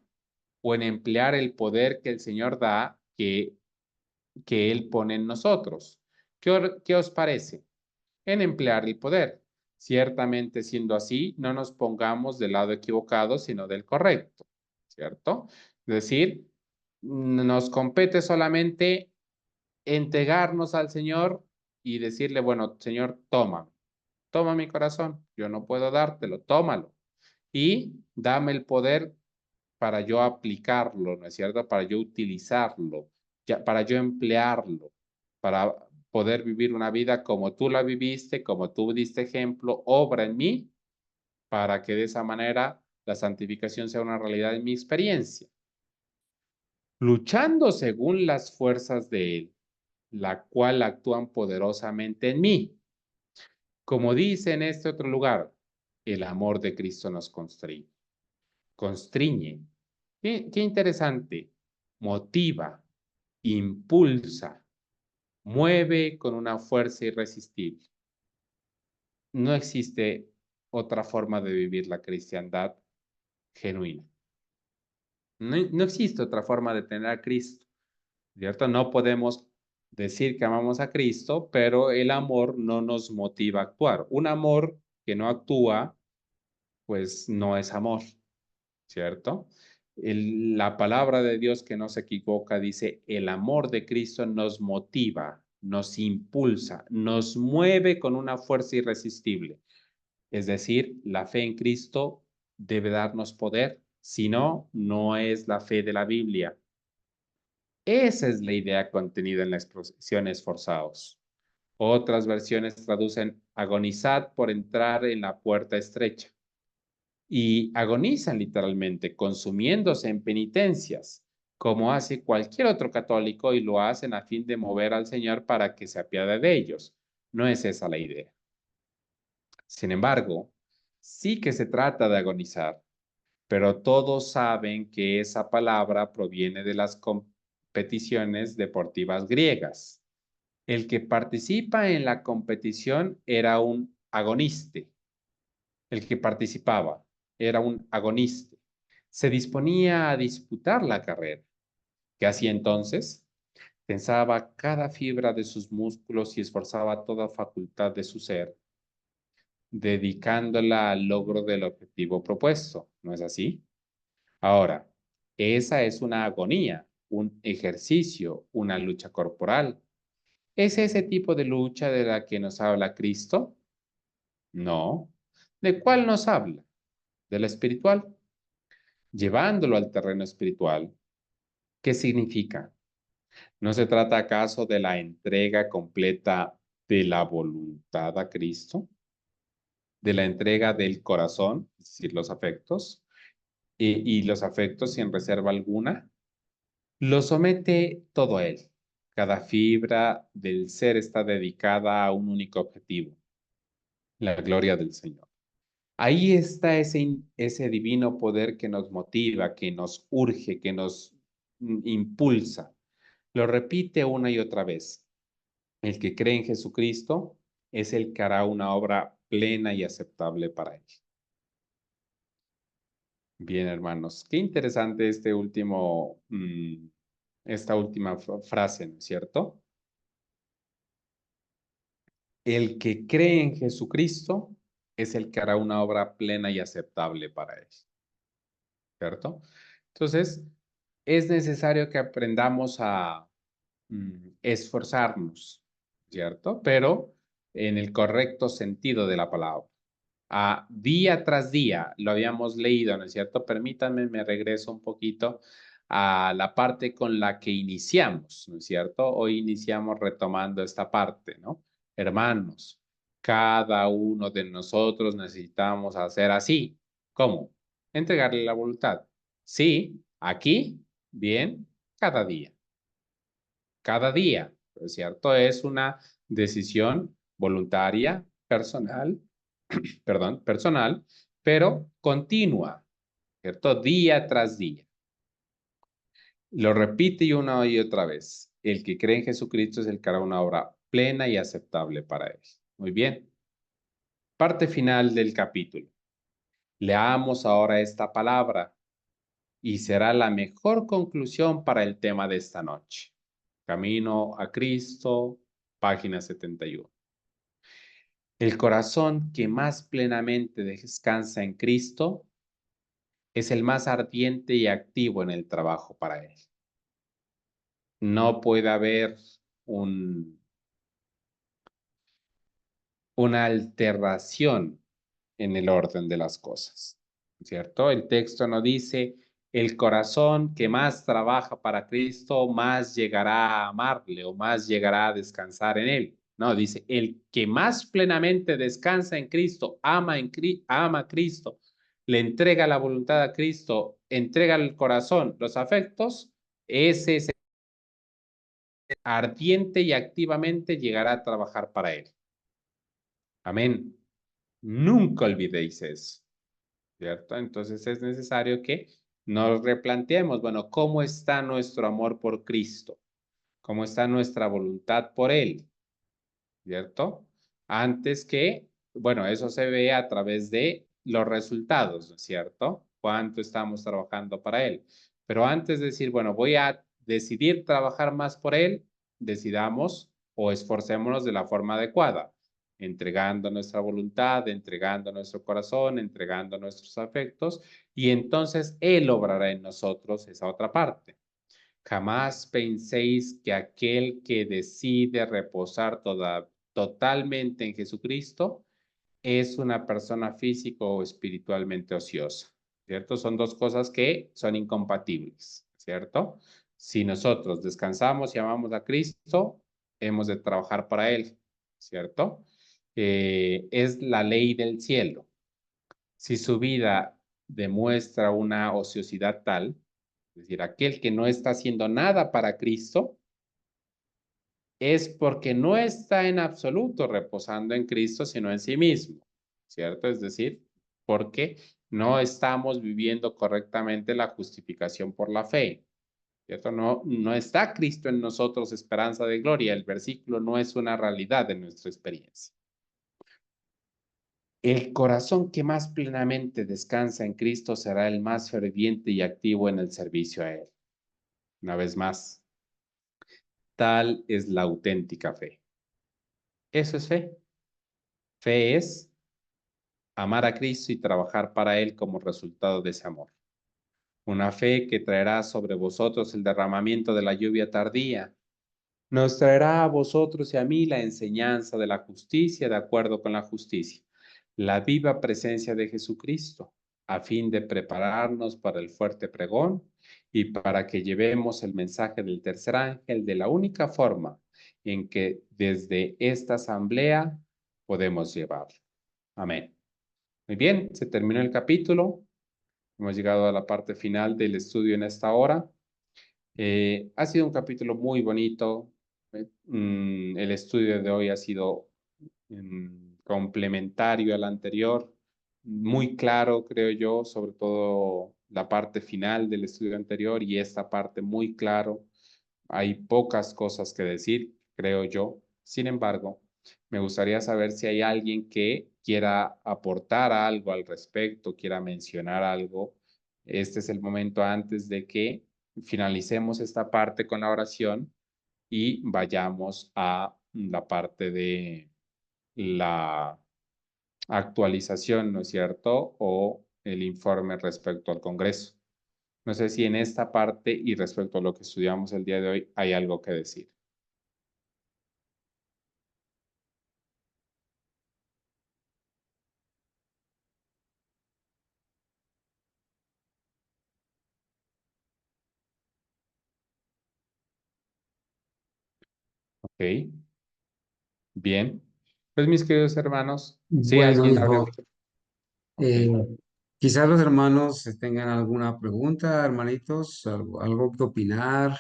o en emplear el poder que el Señor da, que Él pone en nosotros? ¿Qué os parece? En emplear el poder. Ciertamente, siendo así, no nos pongamos del lado equivocado, sino del correcto, ¿cierto? Es decir, nos compete solamente entregarnos al Señor y decirle, bueno, Señor, toma mi corazón, yo no puedo dártelo, tómalo y dame el poder para yo aplicarlo, ¿no es cierto? Para yo utilizarlo, para yo emplearlo, para poder vivir una vida como tú la viviste, como tú diste ejemplo, obra en mí, para que de esa manera la santificación sea una realidad en mi experiencia. Luchando según las fuerzas de Él, la cual actúan poderosamente en mí. Como dice en este otro lugar, el amor de Cristo nos constriñe. Constriñe. Qué interesante. Motiva, impulsa, mueve con una fuerza irresistible. No existe otra forma de vivir la cristiandad genuina. No existe otra forma de tener a Cristo, ¿cierto? No podemos decir que amamos a Cristo, pero el amor no nos motiva a actuar. Un amor que no actúa, pues no es amor, ¿cierto? La palabra de Dios que no se equivoca dice, el amor de Cristo nos motiva, nos impulsa, nos mueve con una fuerza irresistible. Es decir, la fe en Cristo debe darnos poder, si no, no es la fe de la Biblia. Esa es la idea contenida en la expresión esforzados. Otras versiones traducen agonizad por entrar en la puerta estrecha. Y agonizan literalmente, consumiéndose en penitencias, como hace cualquier otro católico y lo hacen a fin de mover al Señor para que se apiade de ellos. No es esa la idea. Sin embargo, sí que se trata de agonizar, pero todos saben que esa palabra proviene de las competiciones deportivas griegas. El que participa en la competición era un agoniste. El que participaba era un agoniste. Se disponía a disputar la carrera. ¿Qué hacía entonces? Tensaba cada fibra de sus músculos y esforzaba toda facultad de su ser, dedicándola al logro del objetivo propuesto. ¿No es así? Ahora, esa es una agonía, un ejercicio, una lucha corporal. ¿Es ese tipo de lucha de la que nos habla Cristo? No. ¿De cuál nos habla? De la espiritual. Llevándolo al terreno espiritual, ¿qué significa? ¿No se trata acaso de la entrega completa de la voluntad a Cristo? ¿De la entrega del corazón, es decir, los afectos, y los afectos sin reserva alguna? Lo somete todo a Él. Cada fibra del ser está dedicada a un único objetivo, la gloria del Señor. Ahí está ese divino poder que nos motiva, que nos urge, que nos impulsa. Lo repite una y otra vez. El que cree en Jesucristo es el que hará una obra plena y aceptable para él. Bien, hermanos, qué interesante esta última frase, ¿no es cierto? El que cree en Jesucristo es el que hará una obra plena y aceptable para él, ¿cierto? Entonces, es necesario que aprendamos a esforzarnos, ¿cierto? Pero en el correcto sentido de la palabra. Día tras día, lo habíamos leído, ¿no es cierto? Permítanme, me regreso un poquito a la parte con la que iniciamos, ¿no es cierto? Hoy iniciamos retomando esta parte, ¿no? Hermanos, cada uno de nosotros necesitamos hacer así. ¿Cómo? Entregarle la voluntad. Sí, aquí, bien, cada día. Cada día, ¿no es cierto? Es una decisión voluntaria, personal, perdón, personal, pero continua, ¿cierto? Día tras día. Lo repite y una y otra vez. El que cree en Jesucristo es el que hará una obra plena y aceptable para él. Muy bien. Parte final del capítulo. Leamos ahora esta palabra y será la mejor conclusión para el tema de esta noche. Camino a Cristo, página 71. El corazón que más plenamente descansa en Cristo es el más ardiente y activo en el trabajo para Él. No puede haber una alteración en el orden de las cosas, ¿cierto? El texto no dice, el corazón que más trabaja para Cristo más llegará a amarle o más llegará a descansar en Él. No, dice, el que más plenamente descansa en Cristo, ama a Cristo, le entrega la voluntad a Cristo, entrega el corazón, los afectos, ese es ardiente y activamente llegará a trabajar para Él. Amén. Nunca olvidéis eso, ¿cierto? Entonces es necesario que nos replanteemos, bueno, ¿cómo está nuestro amor por Cristo? ¿Cómo está nuestra voluntad por Él? ¿Cierto? Antes que, bueno, eso se ve a través de los resultados, ¿no es cierto? ¿Cuánto estamos trabajando para Él? Pero antes de decir, bueno, voy a decidir trabajar más por Él, decidamos o esforcémonos de la forma adecuada. entregando nuestra voluntad, entregando nuestro corazón, entregando nuestros afectos, y entonces Él obrará en nosotros esa otra parte. Jamás penséis que aquel que decide reposar totalmente en Jesucristo es una persona físico o espiritualmente ociosa, ¿cierto? Son dos cosas que son incompatibles, ¿cierto? Si nosotros descansamos y amamos a Cristo, hemos de trabajar para Él, ¿cierto? Es la ley del cielo. Si su vida demuestra una ociosidad tal, es decir, aquel que no está haciendo nada para Cristo, es porque no está en absoluto reposando en Cristo, sino en sí mismo, ¿cierto? Es decir, porque no estamos viviendo correctamente la justificación por la fe, ¿cierto? No está Cristo en nosotros, esperanza de gloria. El versículo no es una realidad de nuestra experiencia. El corazón que más plenamente descansa en Cristo será el más ferviente y activo en el servicio a Él. Una vez más, tal es la auténtica fe. Eso es fe. Fe es amar a Cristo y trabajar para Él como resultado de ese amor. Una fe que traerá sobre vosotros el derramamiento de la lluvia tardía. Nos traerá a vosotros y a mí la enseñanza de la justicia de acuerdo con la justicia, la viva presencia de Jesucristo, a fin de prepararnos para el fuerte pregón y para que llevemos el mensaje del tercer ángel de la única forma en que desde esta asamblea podemos llevarlo. Amén. Muy bien, se terminó el capítulo. Hemos llegado a la parte final del estudio en esta hora. Ha sido un capítulo muy bonito. El estudio de hoy ha sido complementario al anterior, muy claro, creo yo, sobre todo la parte final del estudio anterior y esta parte muy claro. Hay pocas cosas que decir, creo yo. Sin embargo, me gustaría saber si hay alguien que quiera aportar algo al respecto, quiera mencionar algo. Este es el momento antes de que finalicemos esta parte con la oración y vayamos a la parte de la actualización, ¿no es cierto? O el informe respecto al Congreso. No sé si en esta parte y respecto a lo que estudiamos el día de hoy hay algo que decir. Ok, bien. Pues mis queridos hermanos, si
Bueno,
alguien abre.
hijo,
Ok,
eh, quizás los hermanos tengan alguna pregunta, hermanitos, algo que opinar,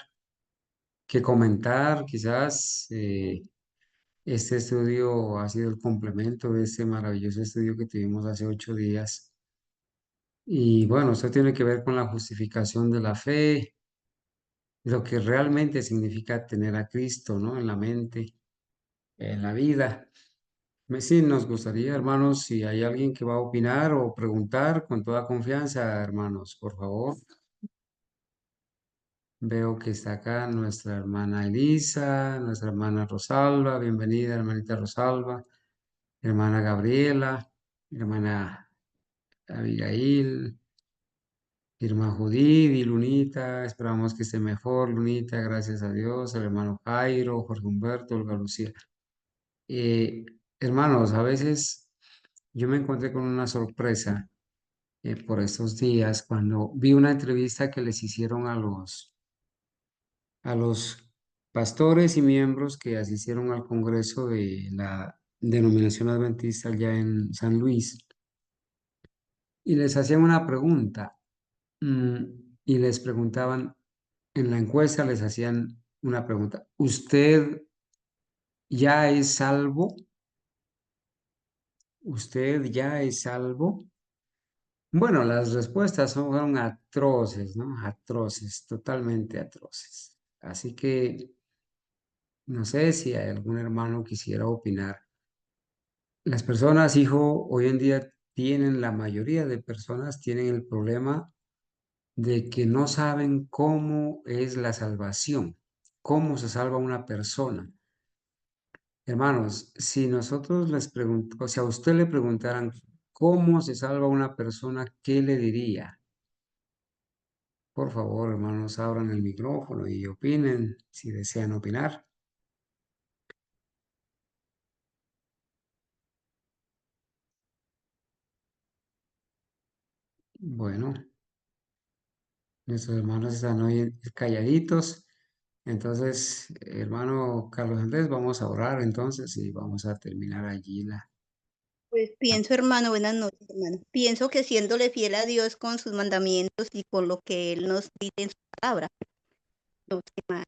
que comentar, quizás este estudio ha sido el complemento de este maravilloso estudio que tuvimos hace 8 días. Y bueno, esto tiene que ver con la justificación de la fe, lo que realmente significa tener a Cristo, ¿no? En la mente, en la vida. Sí, nos gustaría, hermanos, si hay alguien que va a opinar o preguntar con toda confianza, hermanos, por favor. Veo que está acá nuestra hermana Elisa, nuestra hermana Rosalba, bienvenida, hermanita Rosalba, hermana Gabriela, hermana Abigail, Irma Judith y Lunita, esperamos que esté mejor, Lunita, gracias a Dios, el hermano Jairo, Jorge Humberto, Olga Lucía. Eh, Hermanos, a veces yo me encontré con una sorpresa por estos días cuando vi una entrevista que les hicieron a los pastores y miembros que asistieron al Congreso de la denominación adventista allá en San Luis y les hacían una pregunta mm, y les preguntaban, en la encuesta les hacían una pregunta, ¿usted ya es salvo? ¿Usted ya es salvo? Bueno, las respuestas fueron atroces, ¿no? Atroces, totalmente atroces. Así que no sé si hay algún hermano quisiera opinar. Las personas, hijo, hoy en día tienen, la mayoría de personas tienen el problema de que no saben cómo es la salvación, cómo se salva una persona. Hermanos, si nosotros les preguntamos, o sea, a usted le preguntaran cómo se salva una persona, ¿qué le diría? Por favor, hermanos, abran el micrófono y opinen si desean opinar. Bueno, nuestros hermanos están hoy calladitos. Entonces, hermano Carlos Andrés, vamos a orar entonces y vamos a terminar allí
Pues pienso, hermano, buenas noches, hermano. Pienso que siéndole fiel a Dios con sus mandamientos y con lo que Él nos dice en su palabra. No sé más.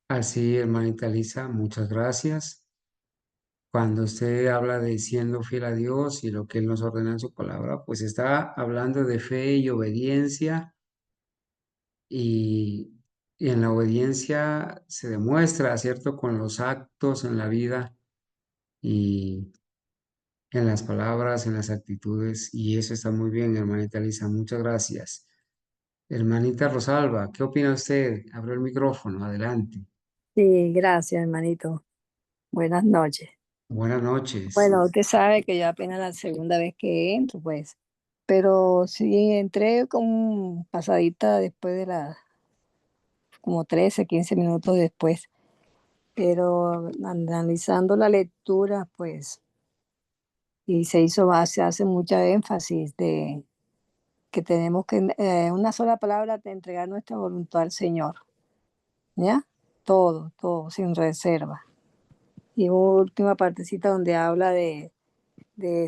Así, hermanita Lisa, muchas gracias. Cuando usted habla de siendo fiel a Dios y lo que Él nos ordena en su palabra, pues está hablando de fe y obediencia y, y en la obediencia se demuestra, ¿cierto? Con los actos en la vida y en las palabras, en las actitudes y eso está muy bien, hermanita Lisa, muchas gracias. Hermanita Rosalba, ¿qué opina usted? Abrió el micrófono, adelante.
Sí, gracias, hermanito. Buenas noches.
Buenas noches.
Bueno, usted sabe que yo apenas la segunda vez que entro, pues, pero sí entré como pasadita después de como 13, 15 minutos después, pero analizando la lectura, pues, y se hace mucha énfasis de que tenemos que, una sola palabra, de entregar nuestra voluntad al Señor, ¿ya? Todo, todo, sin reserva. Y última partecita donde habla de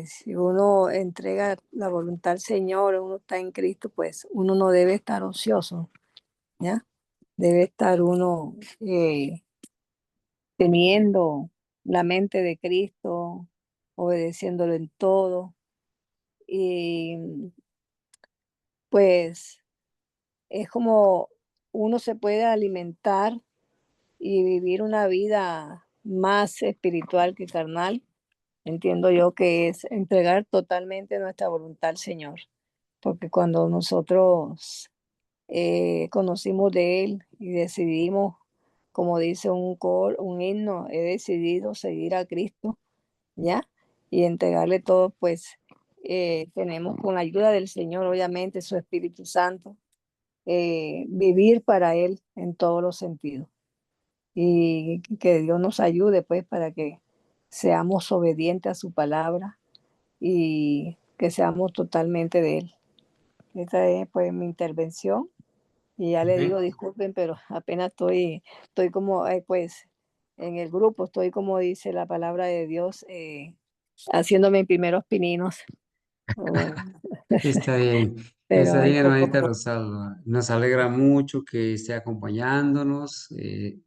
si uno entrega la voluntad al Señor, uno está en Cristo, pues uno no debe estar ocioso, ¿ya? Debe estar uno teniendo la mente de Cristo, obedeciéndolo en todo. Y pues es como uno se puede alimentar y vivir una vida más espiritual que carnal. Entiendo yo que es entregar totalmente nuestra voluntad al Señor, porque cuando nosotros conocimos de Él y decidimos, como dice un himno, he decidido seguir a Cristo, ¿ya? Y entregarle todo, pues tenemos con la ayuda del Señor, obviamente, su Espíritu Santo, vivir para Él en todos los sentidos. Y que Dios nos ayude, pues, para que seamos obedientes a su palabra y que seamos totalmente de Él. Esa es, pues, mi intervención. Y ya le digo,
Amén.
disculpen, pero apenas estoy como, pues, en el grupo, estoy como dice la palabra de Dios, haciendo mis primeros pininos. Oh,
Está
pero ahí
bien,
poco a
hermanita
poco.
Rosalba. Nos alegra mucho que esté acompañándonos.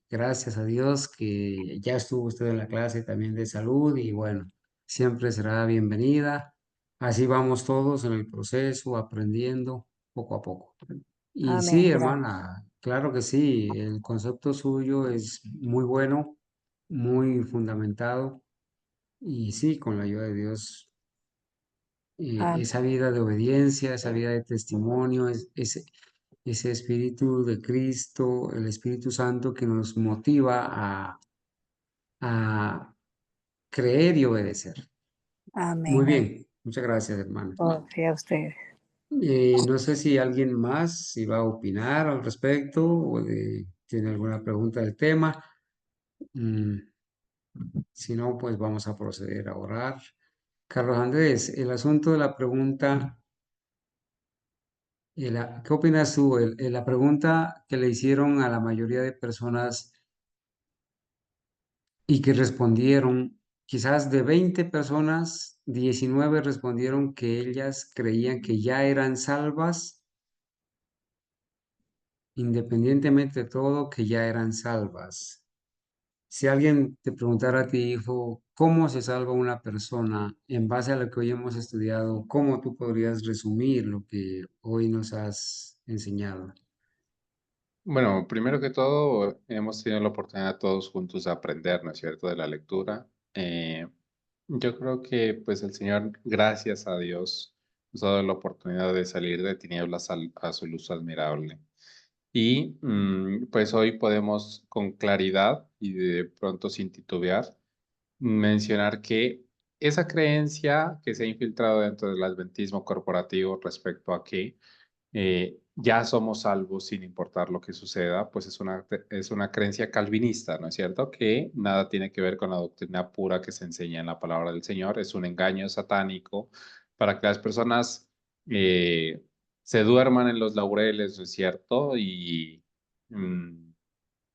Gracias a Dios que ya estuvo usted en la clase también de salud y bueno, siempre será bienvenida. Así vamos todos en el proceso, aprendiendo poco a poco. Y sí,
Amén, gracias.
hermana, claro que sí, el concepto suyo es muy bueno, muy fundamentado y sí, con la ayuda de Dios
Amén,
esa vida de obediencia, esa vida de testimonio, ese espíritu de Cristo, el Espíritu Santo que nos motiva a creer y obedecer. Muy
amén.
bien, muchas gracias, hermano.
Oh, sí, a ustedes.
No sé si alguien más iba a opinar al respecto o tiene alguna pregunta del tema. Mm, si no, pues vamos a proceder a orar. Carlos Andrés, el asunto de la pregunta. ¿Qué opinas tú? La pregunta que le hicieron a la mayoría de personas y que respondieron, quizás de 20 personas, 19 respondieron que ellas creían que ya eran salvas, independientemente de todo, que ya eran salvas. Si alguien te preguntara a ti, hijo, ¿cómo se salva una persona en base a lo que hoy hemos estudiado? ¿Cómo tú podrías resumir lo que hoy nos has enseñado?
Bueno, primero que todo, hemos tenido la oportunidad todos juntos de aprender, ¿no es cierto?, de la lectura. Yo creo que, pues, el Señor, gracias a Dios, nos ha dado la oportunidad de salir de tinieblas a su luz admirable. Y pues hoy podemos con claridad y de pronto sin titubear mencionar que esa creencia que se ha infiltrado dentro del adventismo corporativo respecto a que ya somos salvos sin importar lo que suceda, pues es una creencia calvinista, ¿no es cierto? Que nada tiene que ver con la doctrina pura que se enseña en la palabra del Señor, es un engaño satánico para que las personas se duerman en los laureles, ¿no es cierto? Y,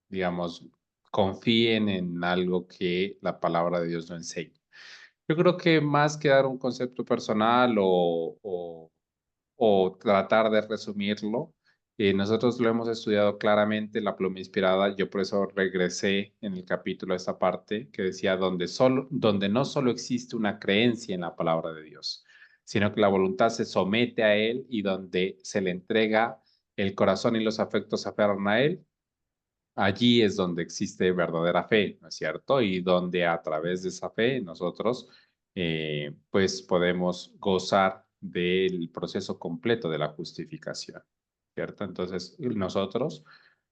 digamos, confíen en algo que la palabra de Dios no enseña. Yo creo que más que dar un concepto personal o tratar de resumirlo, nosotros lo hemos estudiado claramente, la pluma inspirada. Yo por eso regresé en el capítulo a esta parte que decía donde no solo existe una creencia en la palabra de Dios, sino que la voluntad se somete a Él y donde se le entrega el corazón y los afectos se aferran a Él. Allí es donde existe verdadera fe, ¿no es cierto? Y donde a través de esa fe nosotros pues podemos gozar del proceso completo de la justificación, ¿cierto? Entonces nosotros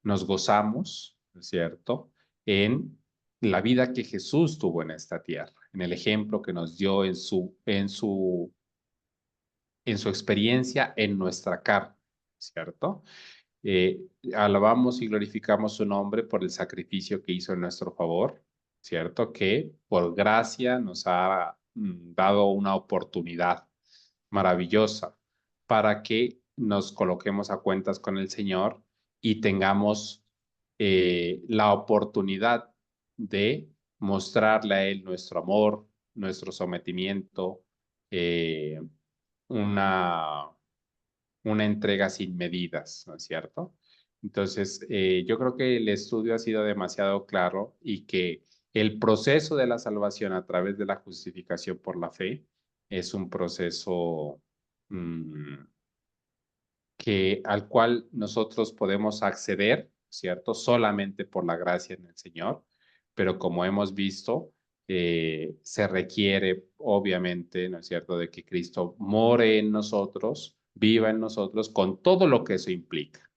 nos gozamos, ¿no es cierto? En la vida que Jesús tuvo en esta tierra, en el ejemplo que nos dio en su experiencia en nuestra carne, ¿cierto? Eh, Alabamos y glorificamos su nombre por el sacrificio que hizo en nuestro favor, ¿cierto? Que por gracia nos ha dado una oportunidad maravillosa para que nos coloquemos a cuentas con el Señor y tengamos la oportunidad de mostrarle a Él nuestro amor, nuestro sometimiento, eh, una una entrega sin medidas, ¿no es cierto? Entonces, yo creo que el estudio ha sido demasiado claro y que el proceso de la salvación a través de la justificación por la fe es un proceso mm, al cual nosotros podemos acceder, ¿cierto? Solamente por la gracia en el Señor, pero como hemos visto, se requiere, obviamente, ¿no es cierto?, de que Cristo more en nosotros, viva en nosotros, con todo lo que eso implica.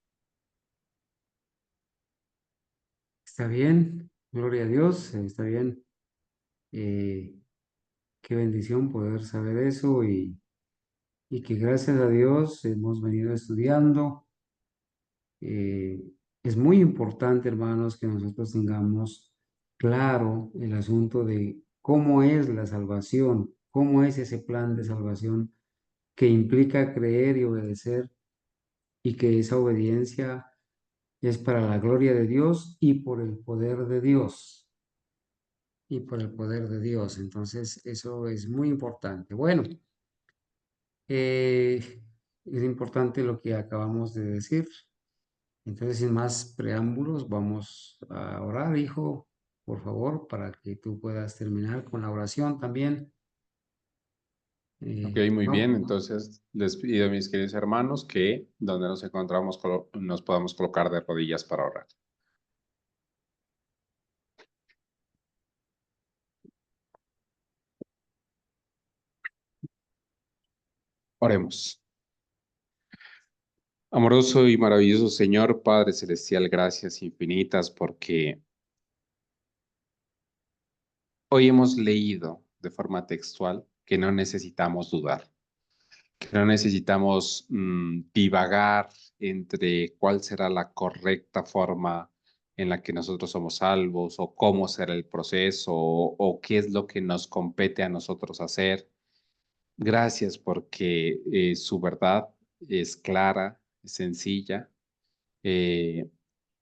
Está bien, gloria a Dios, está bien. Eh, Qué bendición poder saber eso y que gracias a Dios hemos venido estudiando. Eh, es muy importante, hermanos, que nosotros tengamos claro el asunto de cómo es la salvación, cómo es ese plan de salvación que implica creer y obedecer y que esa obediencia es para la gloria de Dios y por el poder de Dios. Y por el poder de Dios. Entonces, eso es muy importante. Bueno, es importante lo que acabamos de decir. Entonces, sin más preámbulos, vamos a orar, hijo, por favor, para que tú puedas terminar con la oración también.
Ok, muy bien.
No,
Entonces, les pido a mis queridos hermanos que donde nos encontramos nos podamos colocar de rodillas para orar. Oremos. Amoroso y maravilloso Señor, Padre Celestial, gracias infinitas porque hoy hemos leído de forma textual que no necesitamos dudar, que no necesitamos divagar entre cuál será la correcta forma en la que nosotros somos salvos o cómo será el proceso o qué es lo que nos compete a nosotros hacer. Gracias porque su verdad es clara, es sencilla. Eh,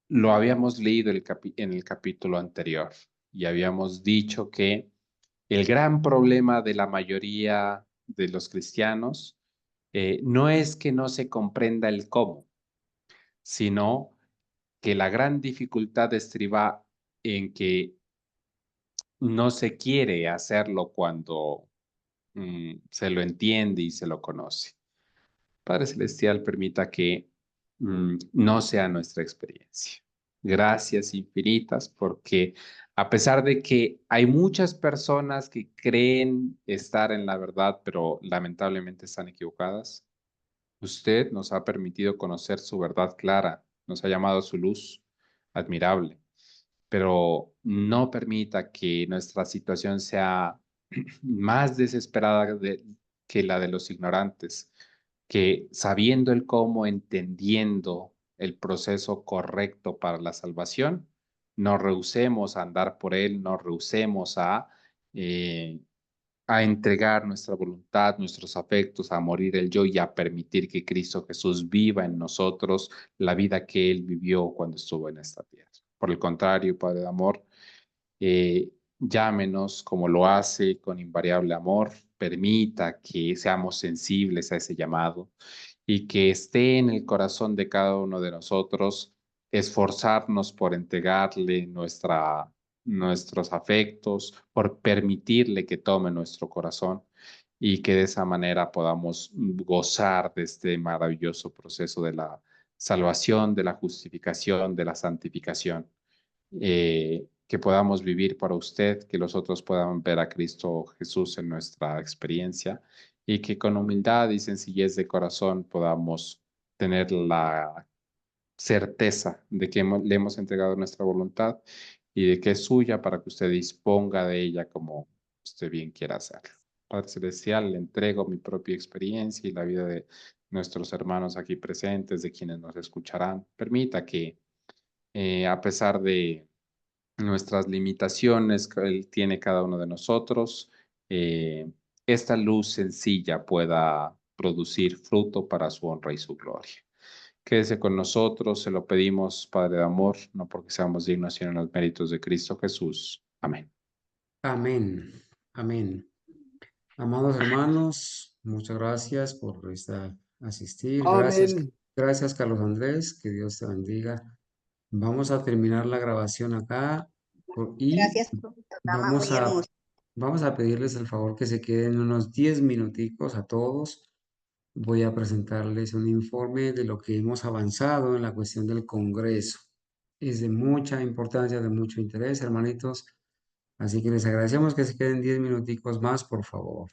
lo habíamos leído en el capítulo anterior y habíamos dicho que el gran problema de la mayoría de los cristianos no es que no se comprenda el cómo, sino que la gran dificultad estriba en que no se quiere hacerlo cuando se lo entiende y se lo conoce. Padre Celestial, permita que no sea nuestra experiencia. Gracias infinitas porque a pesar de que hay muchas personas que creen estar en la verdad, pero lamentablemente están equivocadas, usted nos ha permitido conocer su verdad clara nos ha llamado a su luz admirable, pero no permita que nuestra situación sea más desesperada que la de los ignorantes, que sabiendo el cómo, entendiendo el proceso correcto para la salvación, nos rehusemos a andar por él, nos rehusemos eh, a entregar nuestra voluntad, nuestros afectos, a morir el yo y a permitir que Cristo Jesús viva en nosotros la vida que Él vivió cuando estuvo en esta tierra. Por el contrario, Padre de amor, llámenos como lo hace con invariable amor, permita que seamos sensibles a ese llamado y que esté en el corazón de cada uno de nosotros esforzarnos por entregarle nuestros afectos, por permitirle que tome nuestro corazón y que de esa manera podamos gozar de este maravilloso proceso de la salvación, de la justificación, de la santificación. Que podamos vivir para usted, que los otros puedan ver a Cristo Jesús en nuestra experiencia y que con humildad y sencillez de corazón podamos tener la certeza de que le hemos entregado nuestra voluntad y de que es suya para que usted disponga de ella como usted bien quiera hacerlo. Padre Celestial, le entrego mi propia experiencia y la vida de nuestros hermanos aquí presentes, de quienes nos escucharán. Permita que, a pesar de nuestras limitaciones que Él tiene cada uno de nosotros, eh, esta luz sencilla pueda producir fruto para su honra y su gloria. Quédese con nosotros, se lo pedimos, Padre de amor, no porque seamos dignos, sino en los méritos de Cristo Jesús. Amén.
Amén. Amén. Amados hermanos, muchas gracias por asistir. Gracias,
Amén.
gracias Carlos Andrés, que Dios te bendiga. Vamos a terminar la grabación acá y
Gracias por un programa
vamos
muy hermoso.
vamos a pedirles el favor que se queden unos 10 minuticos a todos. Voy a presentarles un informe de lo que hemos avanzado en la cuestión del Congreso. Es de mucha importancia, de mucho interés, hermanitos. Así que les agradecemos que se queden 10 minuticos más, por favor.